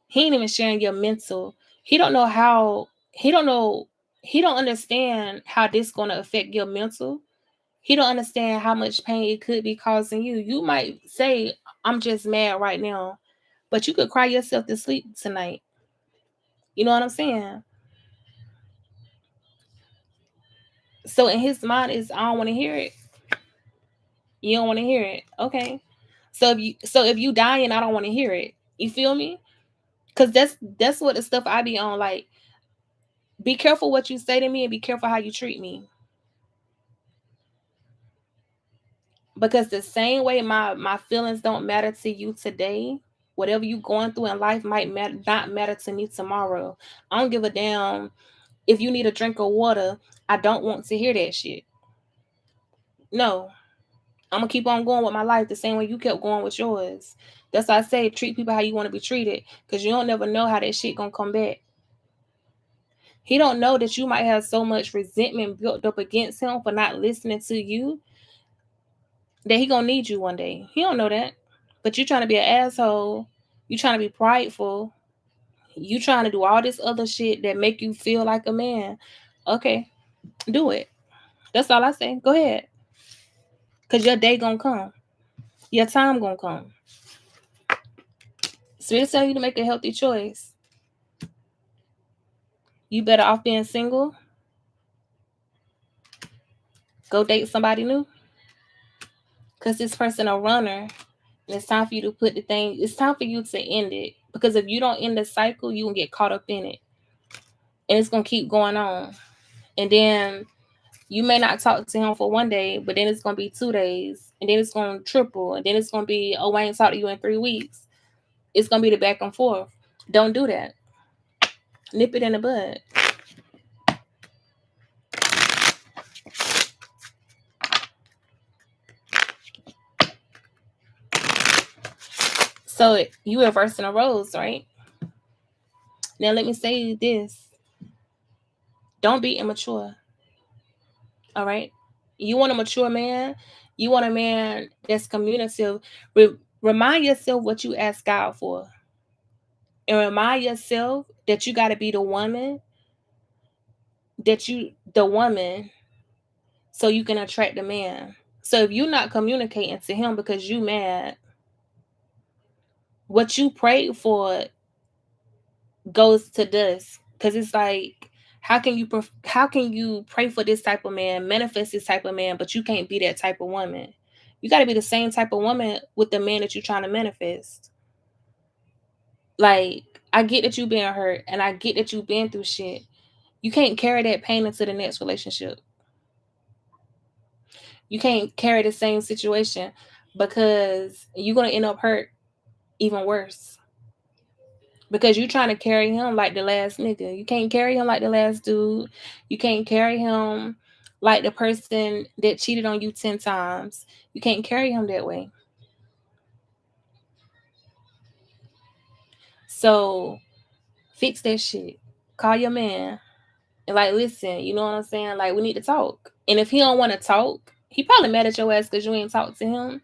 He ain't even sharing your mental. He don't know how, he don't know, he don't understand how this going to affect your mental. He don't understand how much pain it could be causing you. You might say, I'm just mad right now. But you could cry yourself to sleep tonight. You know what I'm saying? So in his mind is, I don't want to hear it. You don't want to hear it. Okay. So if you dying, I don't want to hear it. You feel me? Cause that's what the stuff I be on. Like, be careful what you say to me and be careful how you treat me. Because the same way my feelings don't matter to you today, whatever you going through in life might not matter to me tomorrow. I don't give a damn if you need a drink of water. I don't want to hear that shit. No, I'm gonna keep on going with my life the same way you kept going with yours. That's why I say treat people how you want to be treated, because you don't never know how that shit gonna come back. He don't know that you might have so much resentment built up against him for not listening to you that he gonna need you one day. He don't know that. But you trying to be an asshole. You trying to be prideful. You trying to do all this other shit that make you feel like a man. Okay, do it. That's all I say. Go ahead. Cause your day gonna come. Your time gonna come. Spirit tell you to make a healthy choice. You better off being single. Go date somebody new. Cause this person a runner. And it's time for you to put the thing. It's time for you to end it. Because if you don't end the cycle, you gonna get caught up in it. And it's gonna keep going on. And then you may not talk to him for one day, but then it's gonna be 2 days, and then it's gonna triple, and then it's gonna be, oh, I ain't talked to you in 3 weeks. It's gonna be the back and forth. Don't do that. Nip it in the bud. So you reversing the roles, right? Now let me say this. Don't be immature. All right? You want a mature man. You want a man that's communicative. Remind yourself what you asked God for. And remind yourself that you got to be the woman so you can attract the man. So if you're not communicating to him because you mad, what you prayed for goes to dust. Because it's like, how can you pray for this type of man, manifest this type of man, but you can't be that type of woman? You got to be the same type of woman with the man that you're trying to manifest. Like, I get that you've been hurt, and I get that you've been through shit. You can't carry that pain into the next relationship. You can't carry the same situation, because you're going to end up hurt even worse. Because you're trying to carry him like the last nigga. You can't carry him like the last dude. You can't carry him like the person that cheated on you 10 times. You can't carry him that way. So fix that shit. Call your man. And like, listen, you know what I'm saying? Like, we need to talk. And if he don't want to talk, he probably mad at your ass because you ain't talked to him.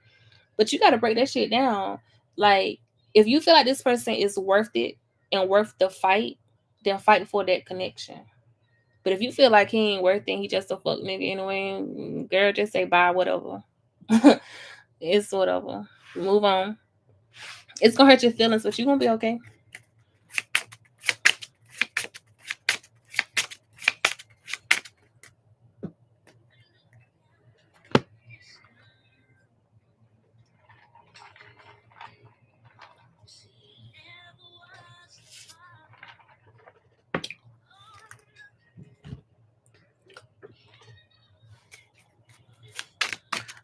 But you got to break that shit down. Like, if you feel like this person is worth it and worth the fight, then fight for that connection. But if you feel like he ain't worth it, he just a fuck nigga anyway, girl, just say bye, whatever. It's whatever. Move on. It's gonna hurt your feelings, but you're gonna be okay.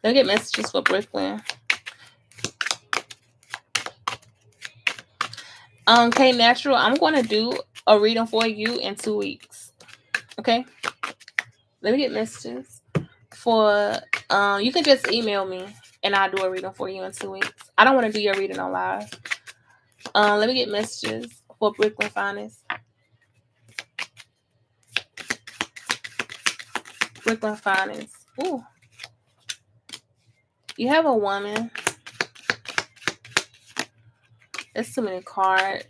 Let me get messages for Brooklyn. Okay, Natural, I'm gonna do a reading for you in 2 weeks. Okay? Let me get messages for you can just email me. and I'll do a reading for you in 2 weeks. I don't want to do your reading on live. Let me get messages for Brooklyn Finest. Brooklyn Finest. Ooh. You have a woman. There's too many cards.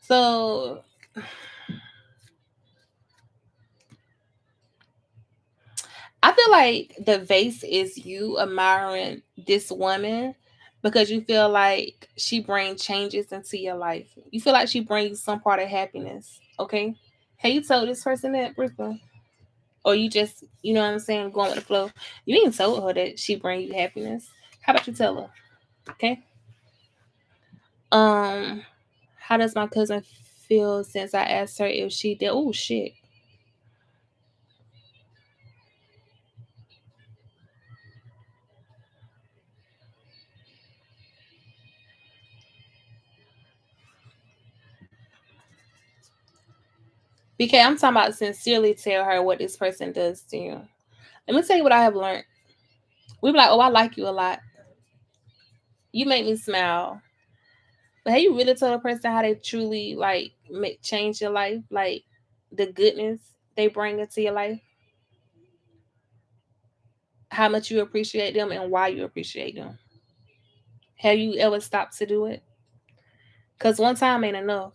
So I feel like the vase is you admiring this woman because you feel like she brings changes into your life. You feel like she brings some part of happiness. Okay. Have you told this person that, Brooklyn? Or you just, you know what I'm saying, going with the flow? You ain't told her that she brings you happiness. How about you tell her? Okay. How does my cousin feel since I asked her if she did? Oh shit. BK, I'm talking about sincerely tell her what this person does to you. Let me tell you what I have learned. We be like, oh, I like you a lot. You make me smile. But have you really told a person how they truly like change your life? Like the goodness they bring into your life? How much you appreciate them and why you appreciate them? Have you ever stopped to do it? Because one time ain't enough.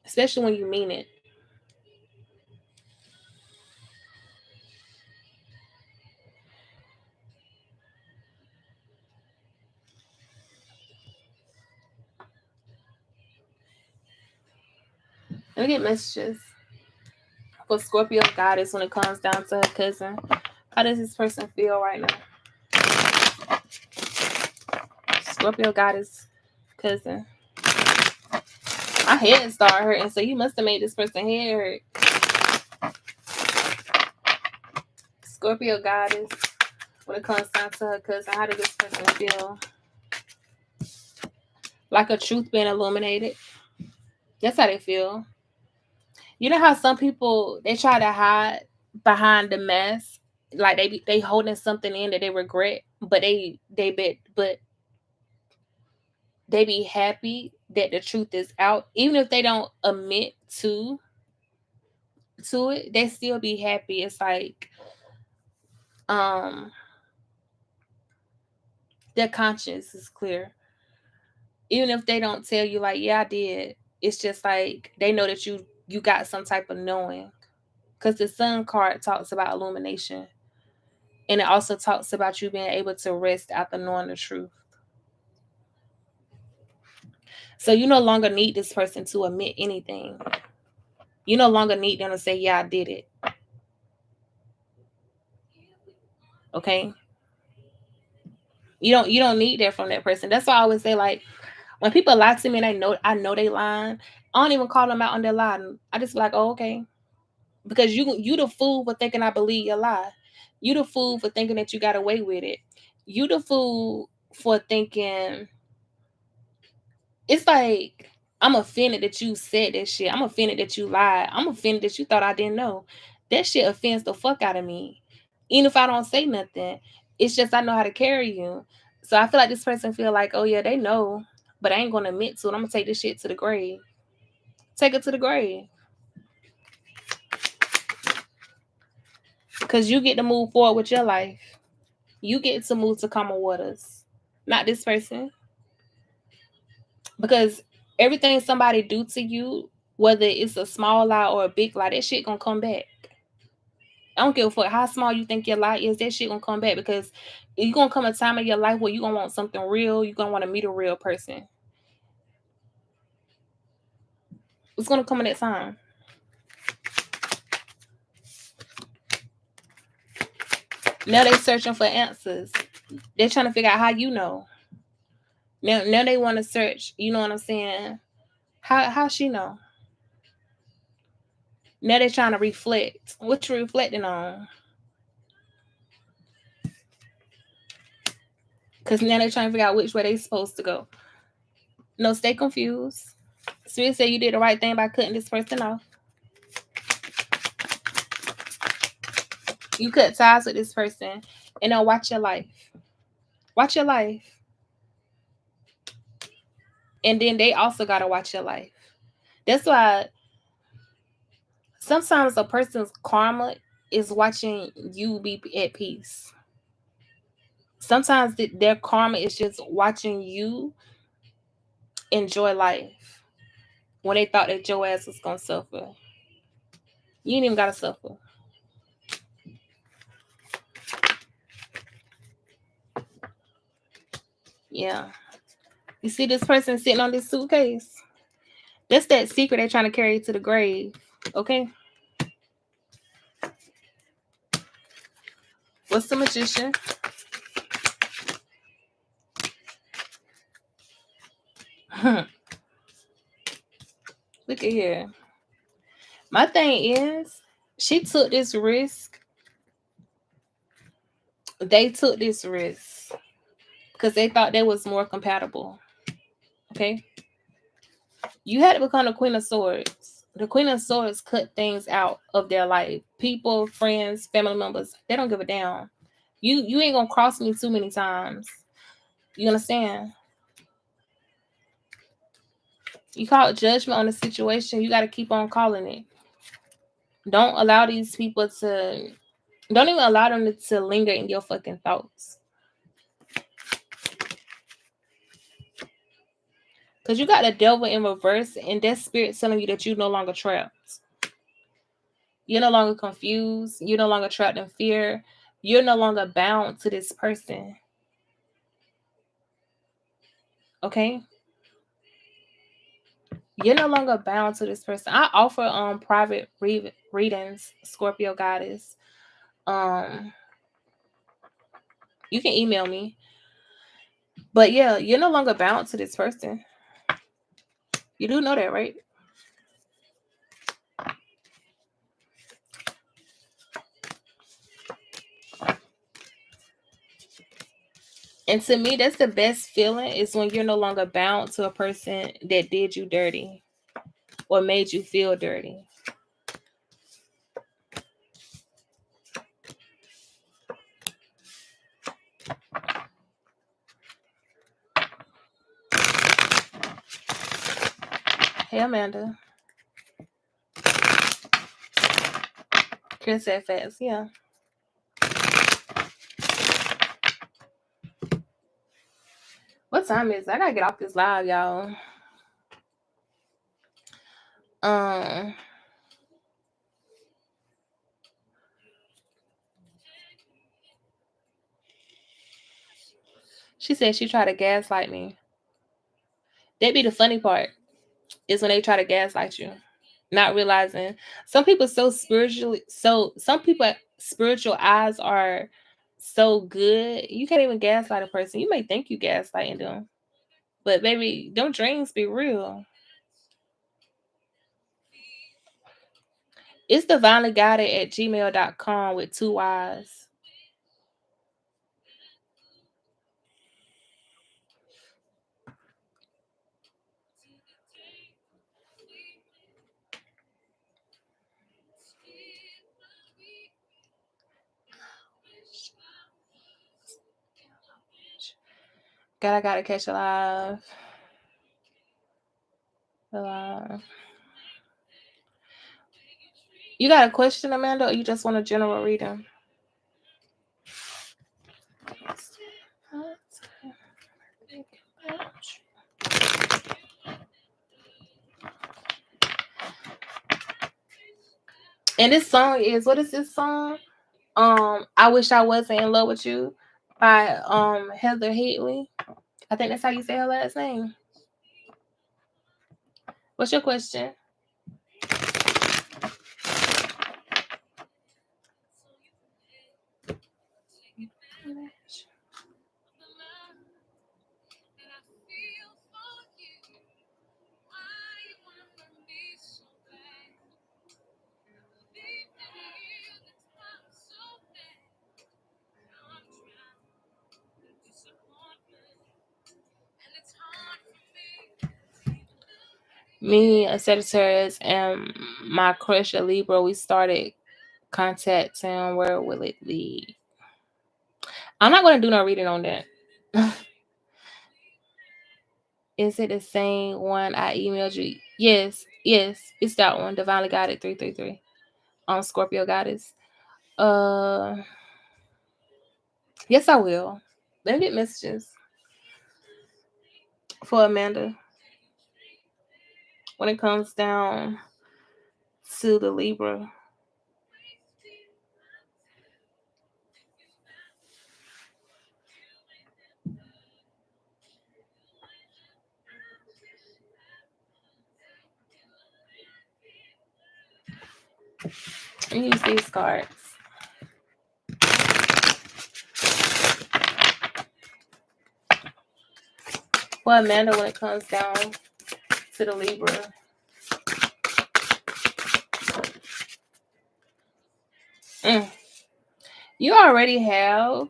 Especially when you mean it. Let me get messages for Scorpio goddess when it comes down to her cousin. How does this person feel right now? Scorpio goddess cousin. My head started hurting, so you must have made this person head hurt. Scorpio goddess when it comes down to her cousin. How does this person feel? Like a truth being illuminated. That's how they feel. You know how some people, they try to hide behind the mask, like they holding something in that they regret, but they be happy that the truth is out, even if they don't admit to it. They still be happy. It's like their conscience is clear, even if they don't tell you like, yeah, I did. It's just like they know that you got some type of knowing, because the sun card talks about illumination. And it also talks about you being able to rest after knowing the truth. So you no longer need this person to admit anything. You no longer need them to say, yeah, I did it. Okay? You don't need that from that person. That's why I always say, like, when people lie to me and I know they lying, I don't even call them out on their lie. I just be like, oh, okay. Because you the fool for thinking I believe your lie. You the fool for thinking that you got away with it. You the fool for thinking, it's like, I'm offended that you said that shit. I'm offended that you lied. I'm offended that you thought I didn't know. That shit offends the fuck out of me. Even if I don't say nothing, it's just I know how to carry you. So I feel like this person feel like, oh yeah, they know, but I ain't gonna admit to it. I'm gonna take this shit to the grave. Take it to the grave. Because you get to move forward with your life. You get to move to calmer waters. Not this person. Because everything somebody do to you, whether it's a small lie or a big lie, that shit gonna come back. I don't give a fuck how small you think your lie is, that shit gonna come back, because you're gonna come a time in your life where you're gonna want something real, you're gonna want to meet a real person. It's gonna come in that time. Now they searching for answers. They're trying to figure out how you know. Now they want to search, you know what I'm saying? How she know? Now they're trying to reflect. What you reflecting on? Because now they're trying to figure out which way they supposed to go. No, stay confused. Spirit said you did the right thing by cutting this person off. You cut ties with this person, and now watch your life. Watch your life. And then they also gotta watch your life. That's why sometimes a person's karma is watching you be at peace. Sometimes their karma is just watching you enjoy life when they thought that your ass was gonna suffer. You ain't even gotta suffer. Yeah. You see this person sitting on this suitcase? That's that secret they're trying to carry to the grave. Okay? What's the magician? Look at here. My thing is, she took this risk. They took this risk because they thought they was more compatible. Okay? You had to become the Queen of Swords. The Queen of Swords cut things out of their life. People, friends, family members, they don't give a damn. You ain't gonna cross me too many times. You understand? You call judgment on the situation, you gotta keep on calling it. Don't allow these people to don't even allow them to linger in your fucking thoughts. Because you got the devil in reverse, and that spirit telling you that you're no longer trapped. You're no longer confused. You're no longer trapped in fear. You're no longer bound to this person. Okay? You're no longer bound to this person. I offer private readings, Scorpio Goddess. You can email me. But yeah, you're no longer bound to this person. You do know that, right? And to me, that's the best feeling is when you're no longer bound to a person that did you dirty or made you feel dirty. Hey, Amanda. Chris said fast. Yeah. What time is it? I gotta get off this live, y'all. She said she tried to gaslight me. That'd be the funny part, is when they try to gaslight you, not realizing some people some people spiritual eyes are so good, you can't even gaslight a person. You may think you gaslighting them, but baby, them dreams be real. It's divinely guided at gmail.com with 2 Y's. I gotta catch a live. You got a question, Amanda, or you just want a general reading? And this song is, what is this song? I Wish I Wasn't in Love with You by Heather Heatley. I think that's how you say her last name. What's your question? Me, a Sagittarius, and my crush, a Libra, we started Contact him. Where will it lead? I'm not going to do no reading on that. Is it the same one I emailed you? Yes, it's that one. Divinely Guided 333 on Scorpio Goddess. Yes, I will. Let me get messages for Amanda when it comes down to the Libra. Let me use these cards. For Amanda when it comes down to the Libra. You already have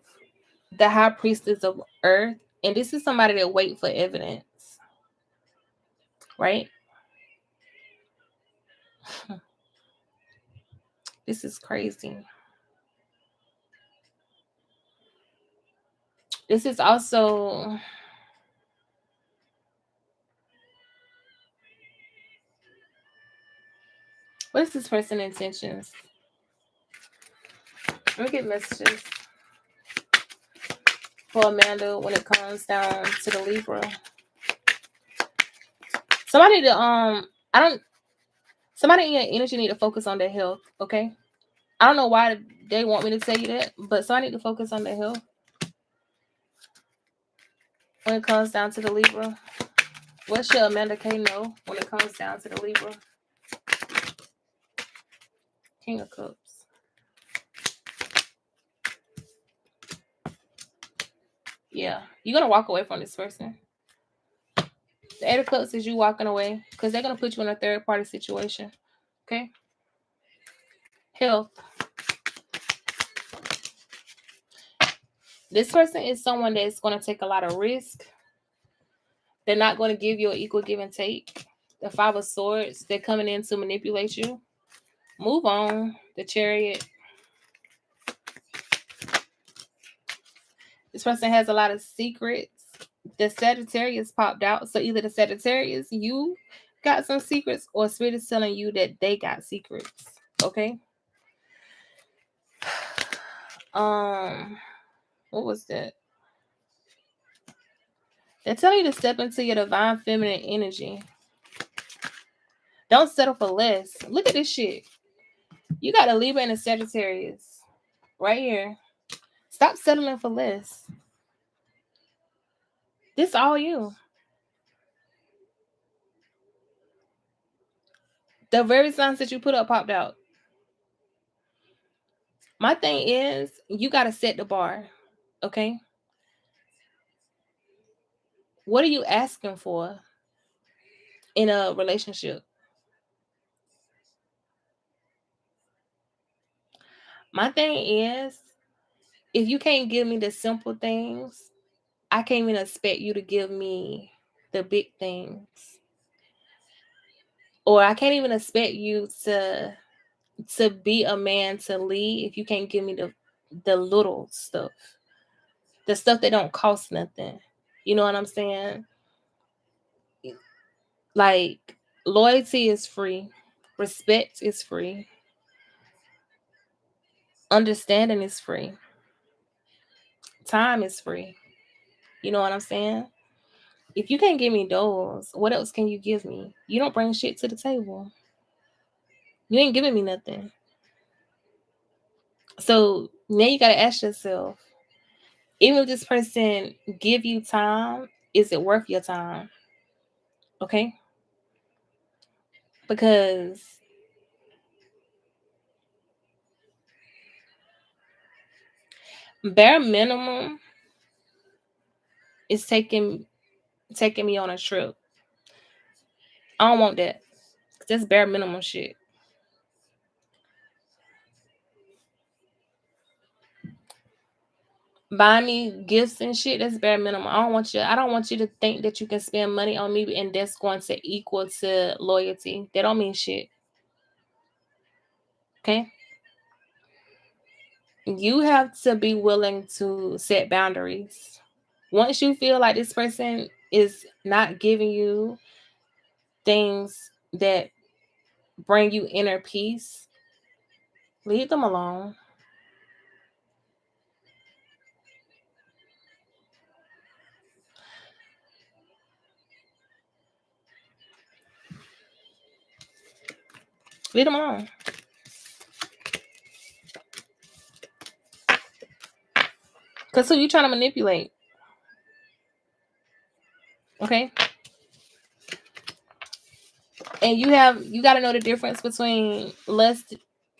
the High Priestess of Earth, and this is somebody that wait for evidence, right? This is crazy. This is also what is this person's intentions? Let me get messages for Amanda when it comes down to the Libra. Somebody in your energy need to focus on their health, okay? I don't know why they want me to tell you that, but somebody need to focus on their health when it comes down to the Libra. What should Amanda K know when it comes down to the Libra? King of Cups. Yeah, you're going to walk away from this person. The Eight of Cups is you walking away because they're going to put you in a third-party situation, okay? Health. This person is someone that's going to take a lot of risk. They're not going to give you an equal give and take. The Five of Swords, they're coming in to manipulate you. Move on. The Chariot. This person has a lot of secrets. The Sagittarius popped out. So either the Sagittarius, you got some secrets, or Spirit is telling you that they got secrets. Okay? What was that? They're telling you to step into your divine feminine energy. Don't settle for less. Look at this shit. You got a Libra and a Sagittarius right here. Stop settling for less. This all you. The very signs that you put up popped out. My thing is, you got to set the bar. Okay? What are you asking for in a relationship? My thing is, if you can't give me the simple things, I can't even expect you to give me the big things. Or I can't even expect you to be a man to lead if you can't give me the little stuff. The stuff that don't cost nothing. You know what I'm saying? Like, loyalty is free. Respect is free. Understanding is free. Time is free. You know what I'm saying? If you can't give me those, what else can you give me? You don't bring shit to the table. You ain't giving me nothing. So now you got to ask yourself, even if this person give you time, is it worth your time? Okay? Because bare minimum is taking me on a trip. I don't want that. That's bare minimum shit. Buy me gifts and shit, that's bare minimum. I don't want you to think that you can spend money on me and that's going to equal to loyalty. That don't mean shit. Okay? you have to be willing to set boundaries. Once you feel like this person is not giving you things that bring you inner peace, leave them alone. Leave them alone. Because who you trying to manipulate? Okay? And you got to know the difference between lust.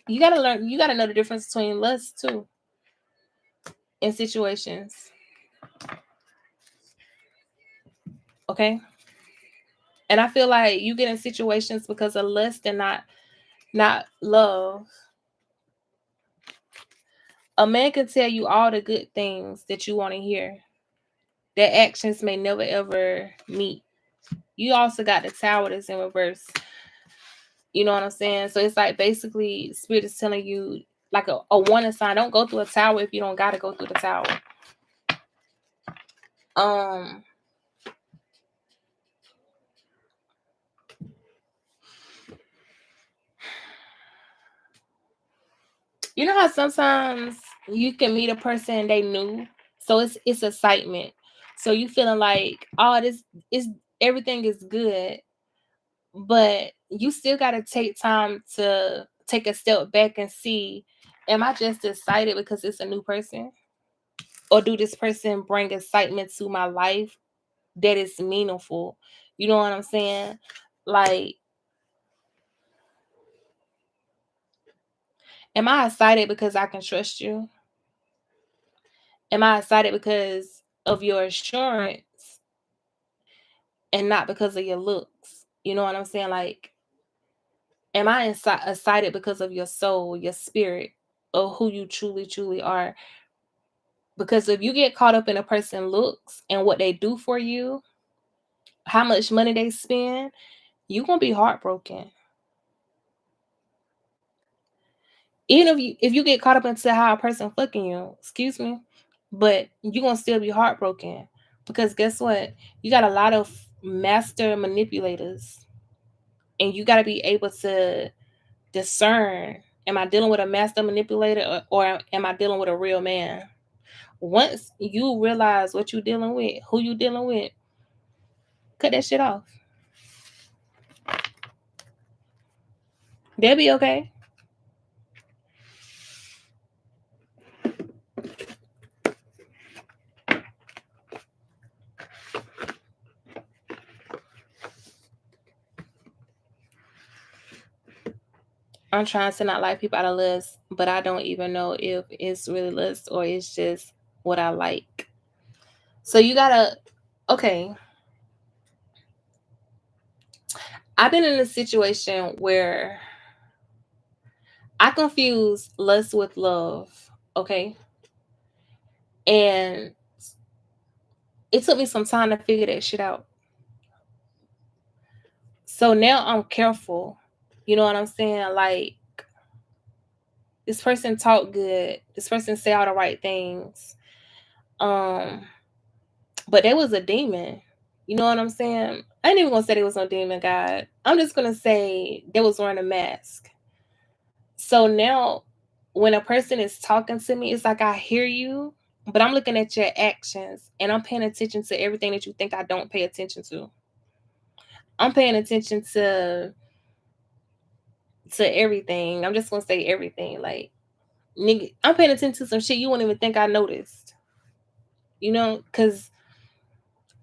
You got to know the difference between lust too in situations. Okay? And I feel like you get in situations because of lust and not love. A man can tell you all the good things that you want to hear. Their actions may never ever meet. You also got the tower that's in reverse. You know what I'm saying? So it's like basically spirit is telling you like a warning sign. Don't go through a tower if you don't gotta go through the tower. Um you know how sometimes you can meet a person they new, so it's excitement. So you feeling like, oh, this is everything is good, but you still gotta take time to take a step back and see, am I just excited because it's a new person? Or do this person bring excitement to my life that is meaningful? You know what I'm saying? Like, am I excited because I can trust you? Am I excited because of your assurance and not because of your looks? You know what I'm saying? Like, am I excited because of your soul, your spirit, or who you truly, truly are? Because if you get caught up in a person looks and what they do for you, how much money they spend, you're gonna be heartbroken. Even if you get caught up into how a person fucking you, excuse me, but you're gonna still be heartbroken. Because guess what? You got a lot of master manipulators, and you gotta be able to discern, am I dealing with a master manipulator, or am I dealing with a real man? Once you realize what you're dealing with, who you dealing with, cut that shit off. They'll be okay. I'm trying to not like people out of lust, but I don't even know if it's really lust or it's just what I like. So you gotta, okay. I've been in a situation where I confuse lust with love, okay? And it took me some time to figure that shit out. So now I'm careful. You know what I'm saying? Like, this person talk good. This person say all the right things. Um, but there was a demon. You know what I'm saying? I ain't even gonna say there was no demon God. I'm just gonna say they was wearing a mask. So now when a person is talking to me, it's like I hear you, but I'm looking at your actions and I'm paying attention to everything that you think I don't pay attention to. I'm paying attention to everything. I'm just gonna say everything. Like, nigga, I'm paying attention to some shit you wouldn't even think I noticed. You know, because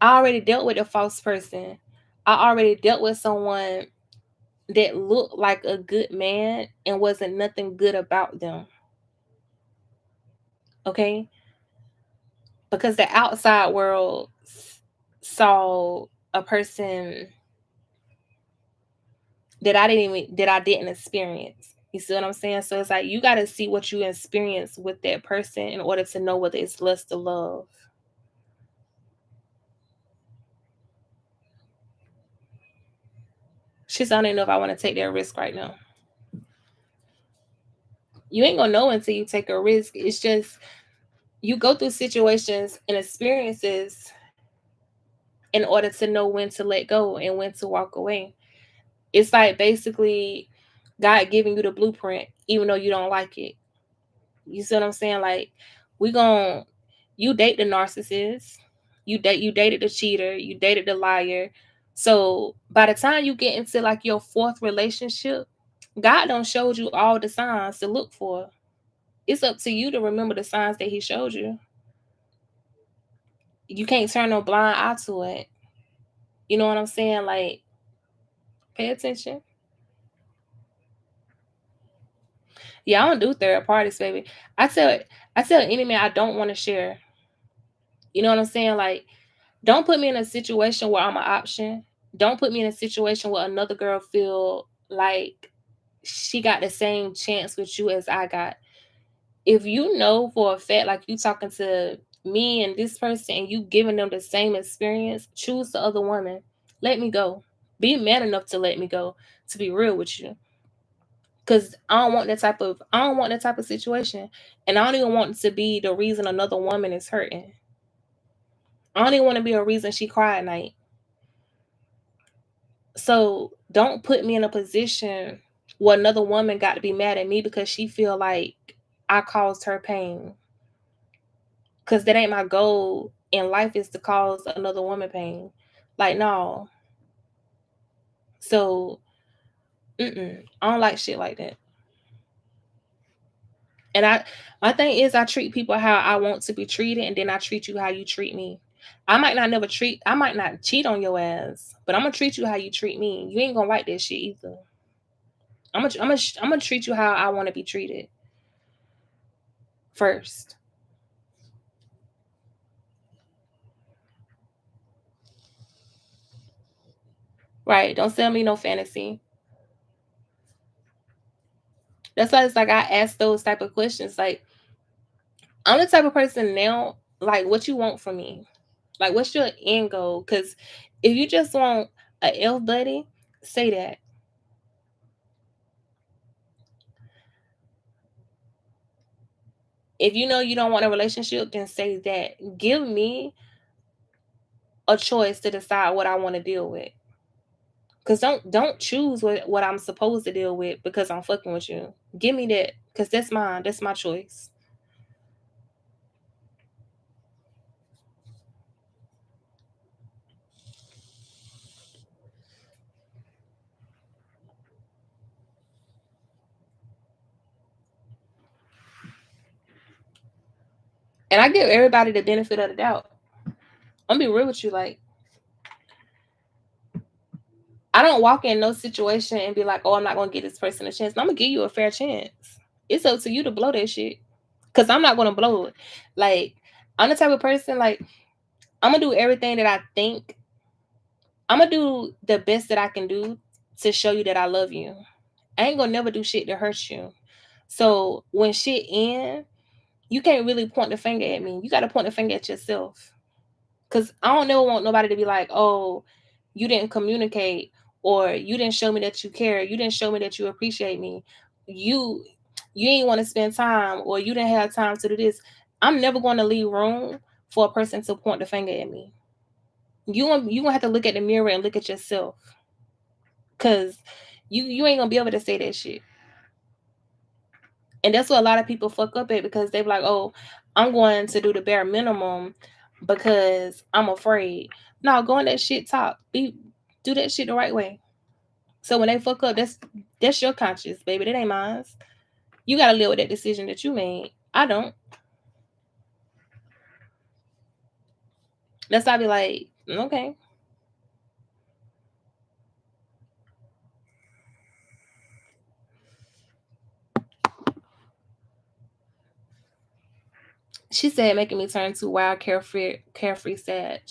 I already dealt with a false person. I already dealt with someone that looked like a good man and wasn't nothing good about them. Okay? Because the outside world saw a person that I didn't experience. You see what I'm saying? So it's like you got to see what you experience with that person in order to know whether it's lust or love. She's I don't even know if I want to take that risk right now. You ain't gonna know until you take a risk. It's just you go through situations and experiences in order to know when to let go and when to walk away. It's like basically God giving you the blueprint, even though you don't like it. You see what I'm saying? Like we gon' you date the narcissist, you dated the cheater, you dated the liar. So by the time you get into like your fourth relationship, God don't showed you all the signs to look for. It's up to you to remember the signs that He showed you. You can't turn no blind eye to it. You know what I'm saying? Like, pay attention. Yeah, I don't do third parties, baby. I tell I tell any man I don't want to share. You know what I'm saying? Like, don't put me in a situation where I'm an option. Don't put me in a situation where another girl feel like she got the same chance with you as I got. If you know for a fact, like you talking to me and this person and you giving them the same experience, choose the other woman. Let me go. Be man enough to let me go, to be real with you. Cause I don't want that type of situation. And I don't even want it to be the reason another woman is hurting. I don't even want to be a reason she cried at night. So don't put me in a position where another woman got to be mad at me because she feel like I caused her pain. Cause that ain't my goal in life is to cause another woman pain. Like no. So I don't like shit like that. And my thing is I treat people how I want to be treated, and then I treat you how you treat me. I might not cheat on your ass, but I'm gonna treat you how you treat me. You ain't gonna like that shit either. I'm gonna treat you how I want to be treated first. Right? Don't sell me no fantasy. That's why it's like I ask those type of questions. Like I'm the type of person now. Like what you want from me? Like what's your end goal? Because if you just want a elf buddy, say that. If you know you don't want a relationship, then say that. Give me a choice to decide what I want to deal with. Cause don't choose what I'm supposed to deal with because I'm fucking with you. Give me that. Cause that's mine. That's my choice. And I give everybody the benefit of the doubt. I'm be real with you. Like I don't walk in no situation and be like, oh, I'm not gonna give this person a chance. I'm gonna give you a fair chance. It's up to you to blow that shit. Cause I'm not gonna blow it. Like I'm the type of person like I'm gonna do everything that I think. I'm gonna do the best that I can do to show you that I love you. I ain't gonna never do shit to hurt you. So when shit end, you can't really point the finger at me. You gotta point the finger at yourself. Cause I don't never want nobody to be like, oh, you didn't communicate or you didn't show me that you care. You didn't show me that you appreciate me. You you ain't want to spend time or you didn't have time to do this. I'm never going to leave room for a person to point the finger at me. You gonna have to look at the mirror and look at yourself. Cause you ain't gonna be able to say that shit. And that's what a lot of people fuck up at because they be like, oh, I'm going to do the bare minimum because I'm afraid. No, go on that shit top. Do that shit the right way. So when they fuck up, that's your conscience, baby. That ain't mine. You gotta live with that decision that you made. I don't. That's why I be like, okay. She said making me turn to wild, carefree Sag.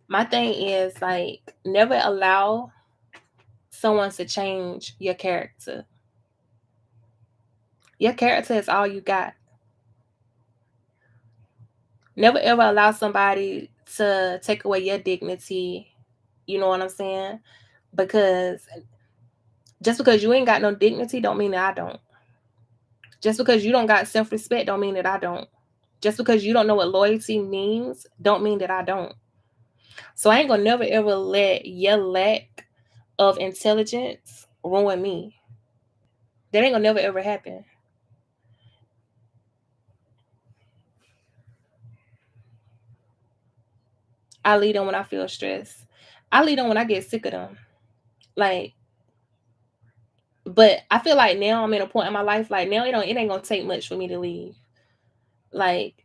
My thing is like never allow someone to change your character. Your character is all you got. Never ever allow somebody to take away your dignity. You know what I'm saying? Because just because you ain't got no dignity don't mean that I don't. Just because you don't got self-respect don't mean that I don't. Just because you don't know what loyalty means don't mean that I don't. So I ain't gonna never ever let your lack of intelligence ruin me. That ain't gonna never ever happen. I lead them when I feel stressed. I lead them when I get sick of them. Like, but I feel like now I'm at a point in my life, like now it ain't gonna take much for me to leave. Like,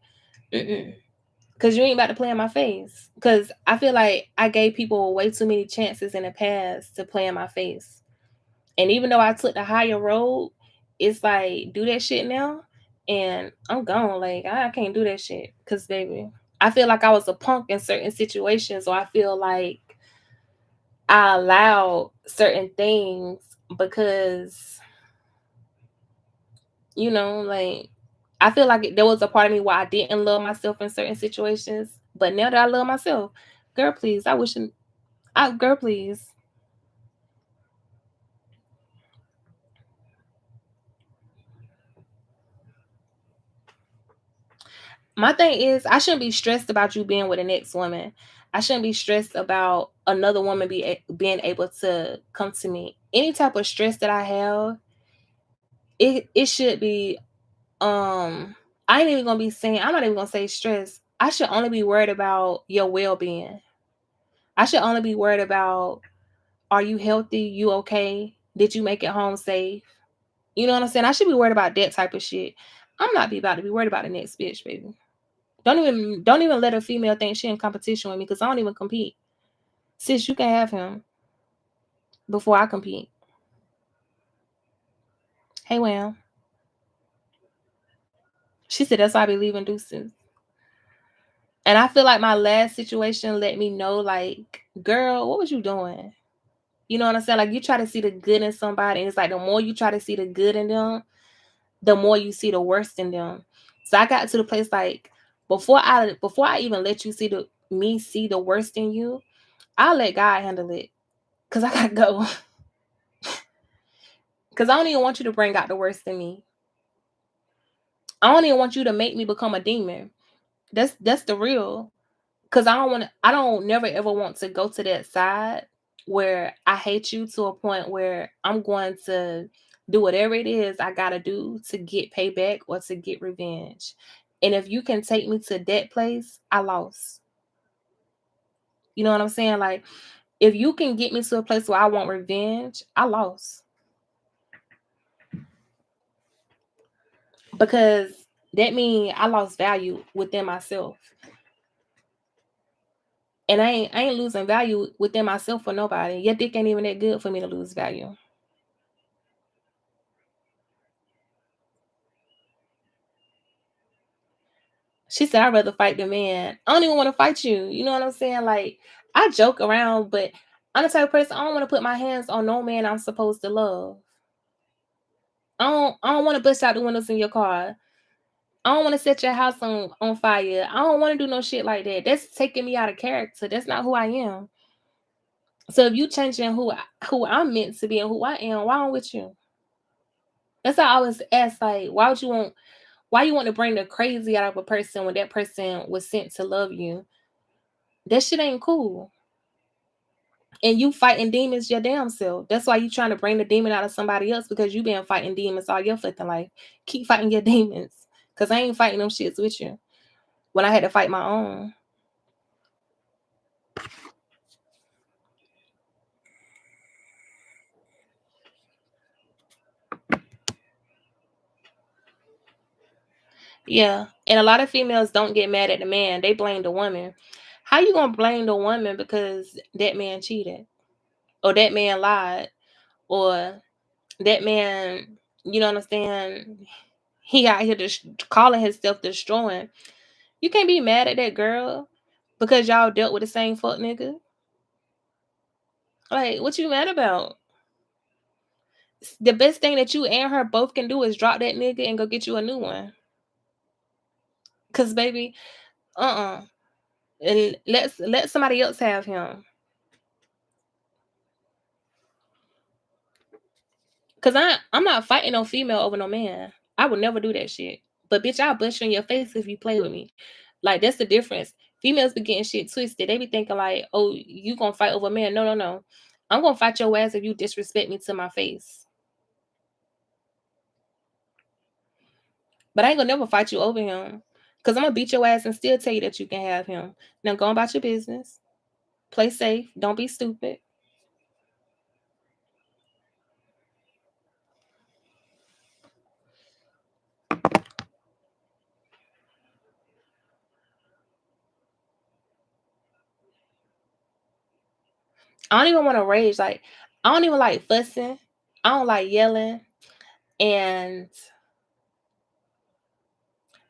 cause you ain't about to play in my face. Cause I feel like I gave people way too many chances in the past to play in my face. And even though I took the higher road, it's like do that shit now, and I'm gone. Like I can't do that shit. Cause baby, I feel like I was a punk in certain situations, or I feel like I allowed certain things because like I feel like there was a part of me where I didn't love myself in certain situations, but now that I love myself, girl, please, girl, please. My thing is, I shouldn't be stressed about you being with the next woman. I shouldn't be stressed about another woman being able to come to me. Any type of stress that I have, it should be I ain't even gonna be saying I'm not even gonna say stress. I should only be worried about your well being. I should only be worried about, are you healthy? You okay? Did you make it home safe? You know what I'm saying? I should be worried about that type of shit. I'm not be about to be worried about the next bitch, baby. Don't even let a female think she in competition with me because I don't even compete. Sis, you can have him before I compete. Hey, Wham. She said that's why I be leaving deuces. And I feel like my last situation let me know, like, girl, what was you doing? You know what I'm saying? Like you try to see the good in somebody, and it's like the more you try to see the good in them, the more you see the worst in them. So I got to the place like before I even let you see the worst in you, I'll let God handle it. Cause I gotta go. Cause I don't even want you to bring out the worst in me. I don't even want you to make me become a demon. That's the real. Cause I don't never ever want to go to that side where I hate you to a point where I'm going to do whatever it is I gotta do to get payback or to get revenge. And if you can take me to that place, I lost. You know what I'm saying? Like if you can get me to a place where I want revenge, I lost. Because that means I lost value within myself. And I ain't losing value within myself for nobody. Your dick ain't even that good for me to lose value. She said, I'd rather fight the man. I don't even want to fight you. You know what I'm saying? Like, I joke around, but I'm the type of person I don't want to put my hands on no man I'm supposed to love. I don't want to bust out the windows in your car. I don't want to set your house on fire. I don't want to do no shit like that. That's taking me out of character. That's not who I am. So if you changing who I'm meant to be and who I am, why I'm with you? That's why I always ask, like, why you want to bring the crazy out of a person when that person was sent to love you? That shit ain't cool. And you fighting demons your damn self. That's why you trying to bring the demon out of somebody else because you been fighting demons all your fucking life. Keep fighting your demons. Cause I ain't fighting them shits with you. When I had to fight my own. Yeah. And a lot of females don't get mad at the man. They blame the woman. How you gonna blame the woman because that man cheated? Or that man lied? Or that man, you know what I'm saying? He out here just calling himself destroying. You can't be mad at that girl because y'all dealt with the same fuck nigga. Like, what you mad about? The best thing that you and her both can do is drop that nigga and go get you a new one. Cause baby, uh-uh. And let somebody else have him. Cause I'm not fighting no female over no man. I would never do that shit. But bitch, I'll bust you in your face if you play with me. Like that's the difference. Females be getting shit twisted. They be thinking like, oh, you gonna fight over a man. No, no, no. I'm gonna fight your ass if you disrespect me to my face. But I ain't gonna never fight you over him. Cause I'm gonna beat your ass and still tell you that you can have him. Now go about your business. Play safe. Don't be stupid. I don't even want to rage. Like, I don't even like fussing. I don't like yelling. And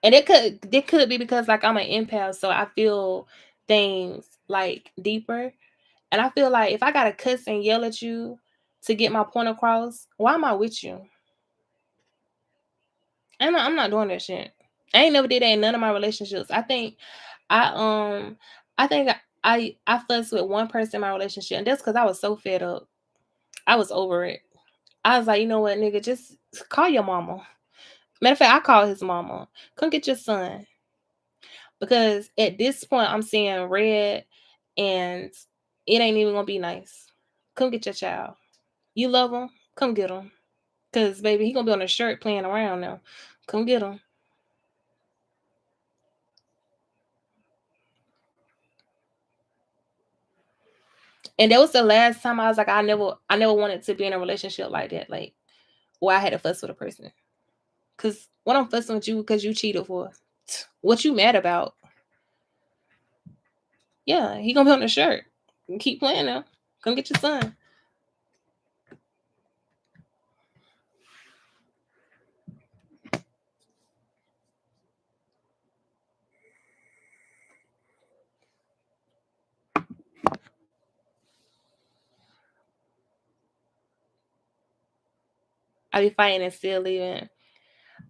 it could be because like I'm an empath, so I feel things like deeper. And I feel like if I gotta cuss and yell at you to get my point across, why am I with you? I'm not doing that shit. I ain't never did that in none of my relationships. I I think I fussed with one person in my relationship, and that's because I was so fed up. I was over it. I was like, you know what, nigga, just call your mama. Matter of fact, I called his mama. Come get your son. Because at this point I'm seeing red and it ain't even gonna be nice. Come get your child. You love him? Come get him. Cause baby, he gonna be on a shirt playing around now. Come get him. And that was the last time I was like, I never wanted to be in a relationship like that. Like where I had to fuss with a person. Cause what I'm fussing with you because you cheated for. What you mad about? Yeah, he gonna be on the shirt. Keep playing now. Come get your son. I be fighting and still leaving.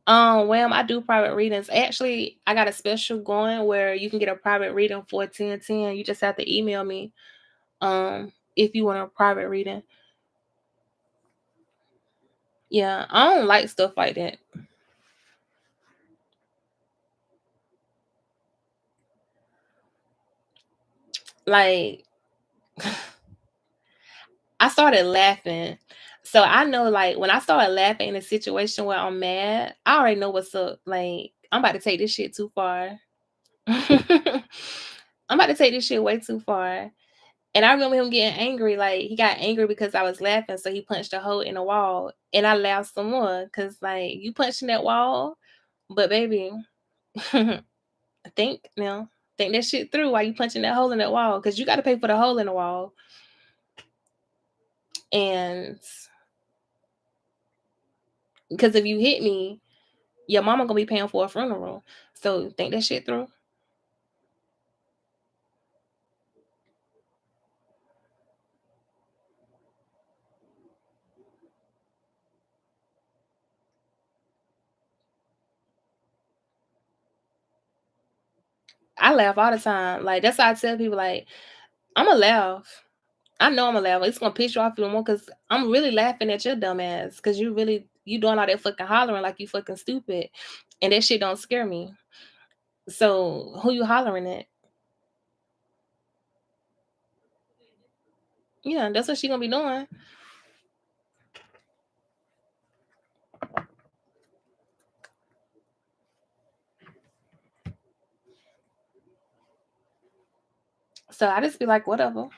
Well, I do private readings. Actually, I got a special going where you can get a private reading for 1010. You just have to email me. If you want a private reading. Yeah, I don't like stuff like that. Like I started laughing. So I know like when I started laughing in a situation where I'm mad, I already know what's up. Like I'm about to take this shit too far. I'm about to take this shit way too far. And I remember him getting angry. Like he got angry because I was laughing, so he punched a hole in the wall. And I laughed some more because like you punched in that wall, but baby, think now, think that shit through while you punching that hole in that wall because you got to pay for the hole in the wall. And because if you hit me, your mama gonna be paying for a funeral. So think that shit through. I laugh all the time. Like that's why I tell people like I'ma laugh. I know Imma laugh. It's gonna piss you off even more because I'm really laughing at your dumb ass because you doing all that fucking hollering like you fucking stupid, and that shit don't scare me. So who you hollering at? Yeah, that's what she gonna be doing. So I just be like, whatever.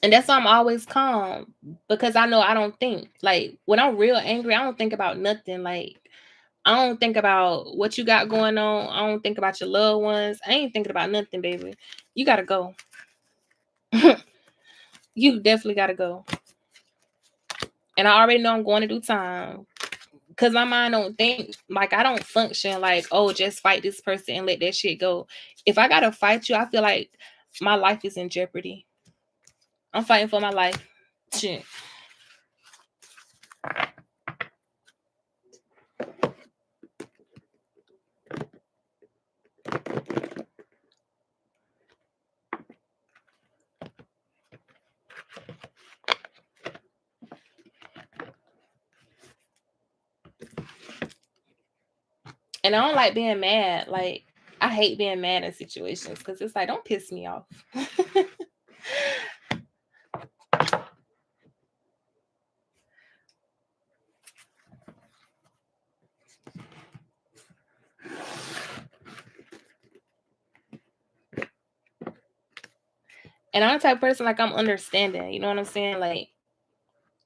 And that's why I'm always calm because I know I don't think. Like when I'm real angry, I don't think about nothing. Like I don't think about what you got going on. I don't think about your loved ones. I ain't thinking about nothing, baby. You gotta go. You definitely gotta go. And I already know I'm going to do time. Cause my mind don't think like I don't function like, oh, just fight this person and let that shit go. If I gotta fight you, I feel like my life is in jeopardy. I'm fighting for my life. Shit. And I don't like being mad. Like, I hate being mad in situations because it's like, don't piss me off. And I'm the type of person, like, I'm understanding. You know what I'm saying? Like,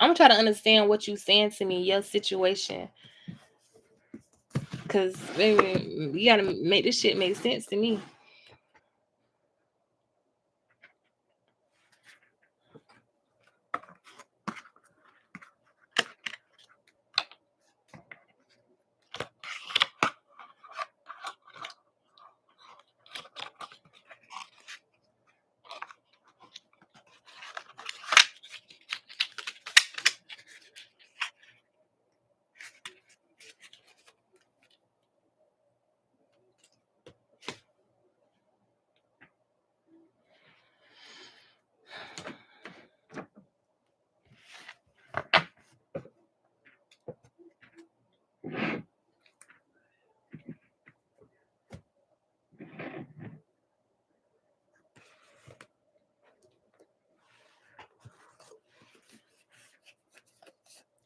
I'm trying to understand what you saying to me, your situation. Because, baby, you got to make this shit make sense to me.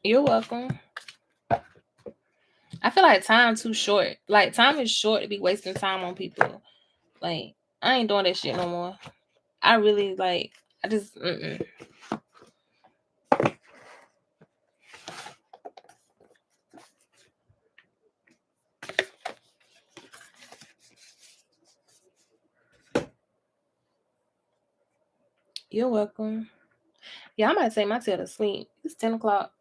You're welcome. I feel like time too short. Like, time is short to be wasting time on people. Like, I ain't doing that shit no more. I really, like, I just, You're welcome. Yeah, I might take my tail to sleep. It's 10 o'clock.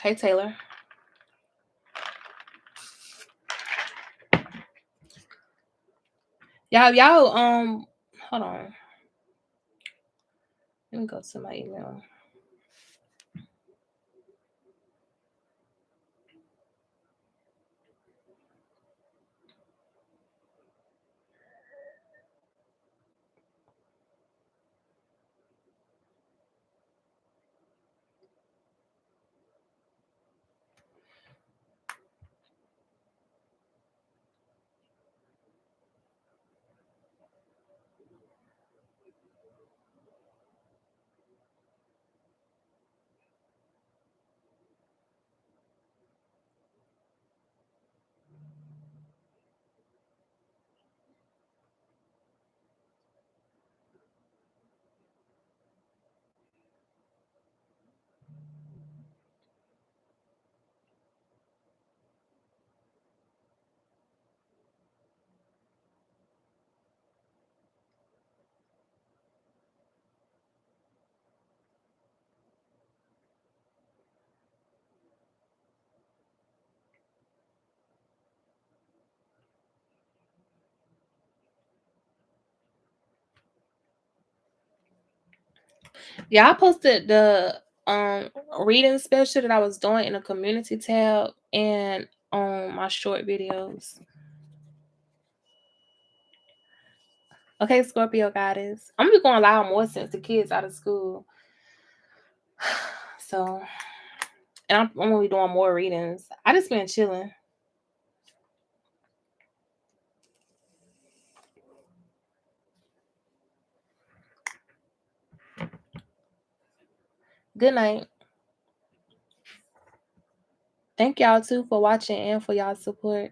Hey, Taylor. Y'all, hold on. Let me go to my email. Yeah, I posted the reading special that I was doing in the community tab and on my short videos. Okay, Scorpio goddess. I'm just going live more since the kids out of school. So, and I'm gonna be doing more readings. I just been chilling. Good night. Thank y'all too for watching and for y'all support.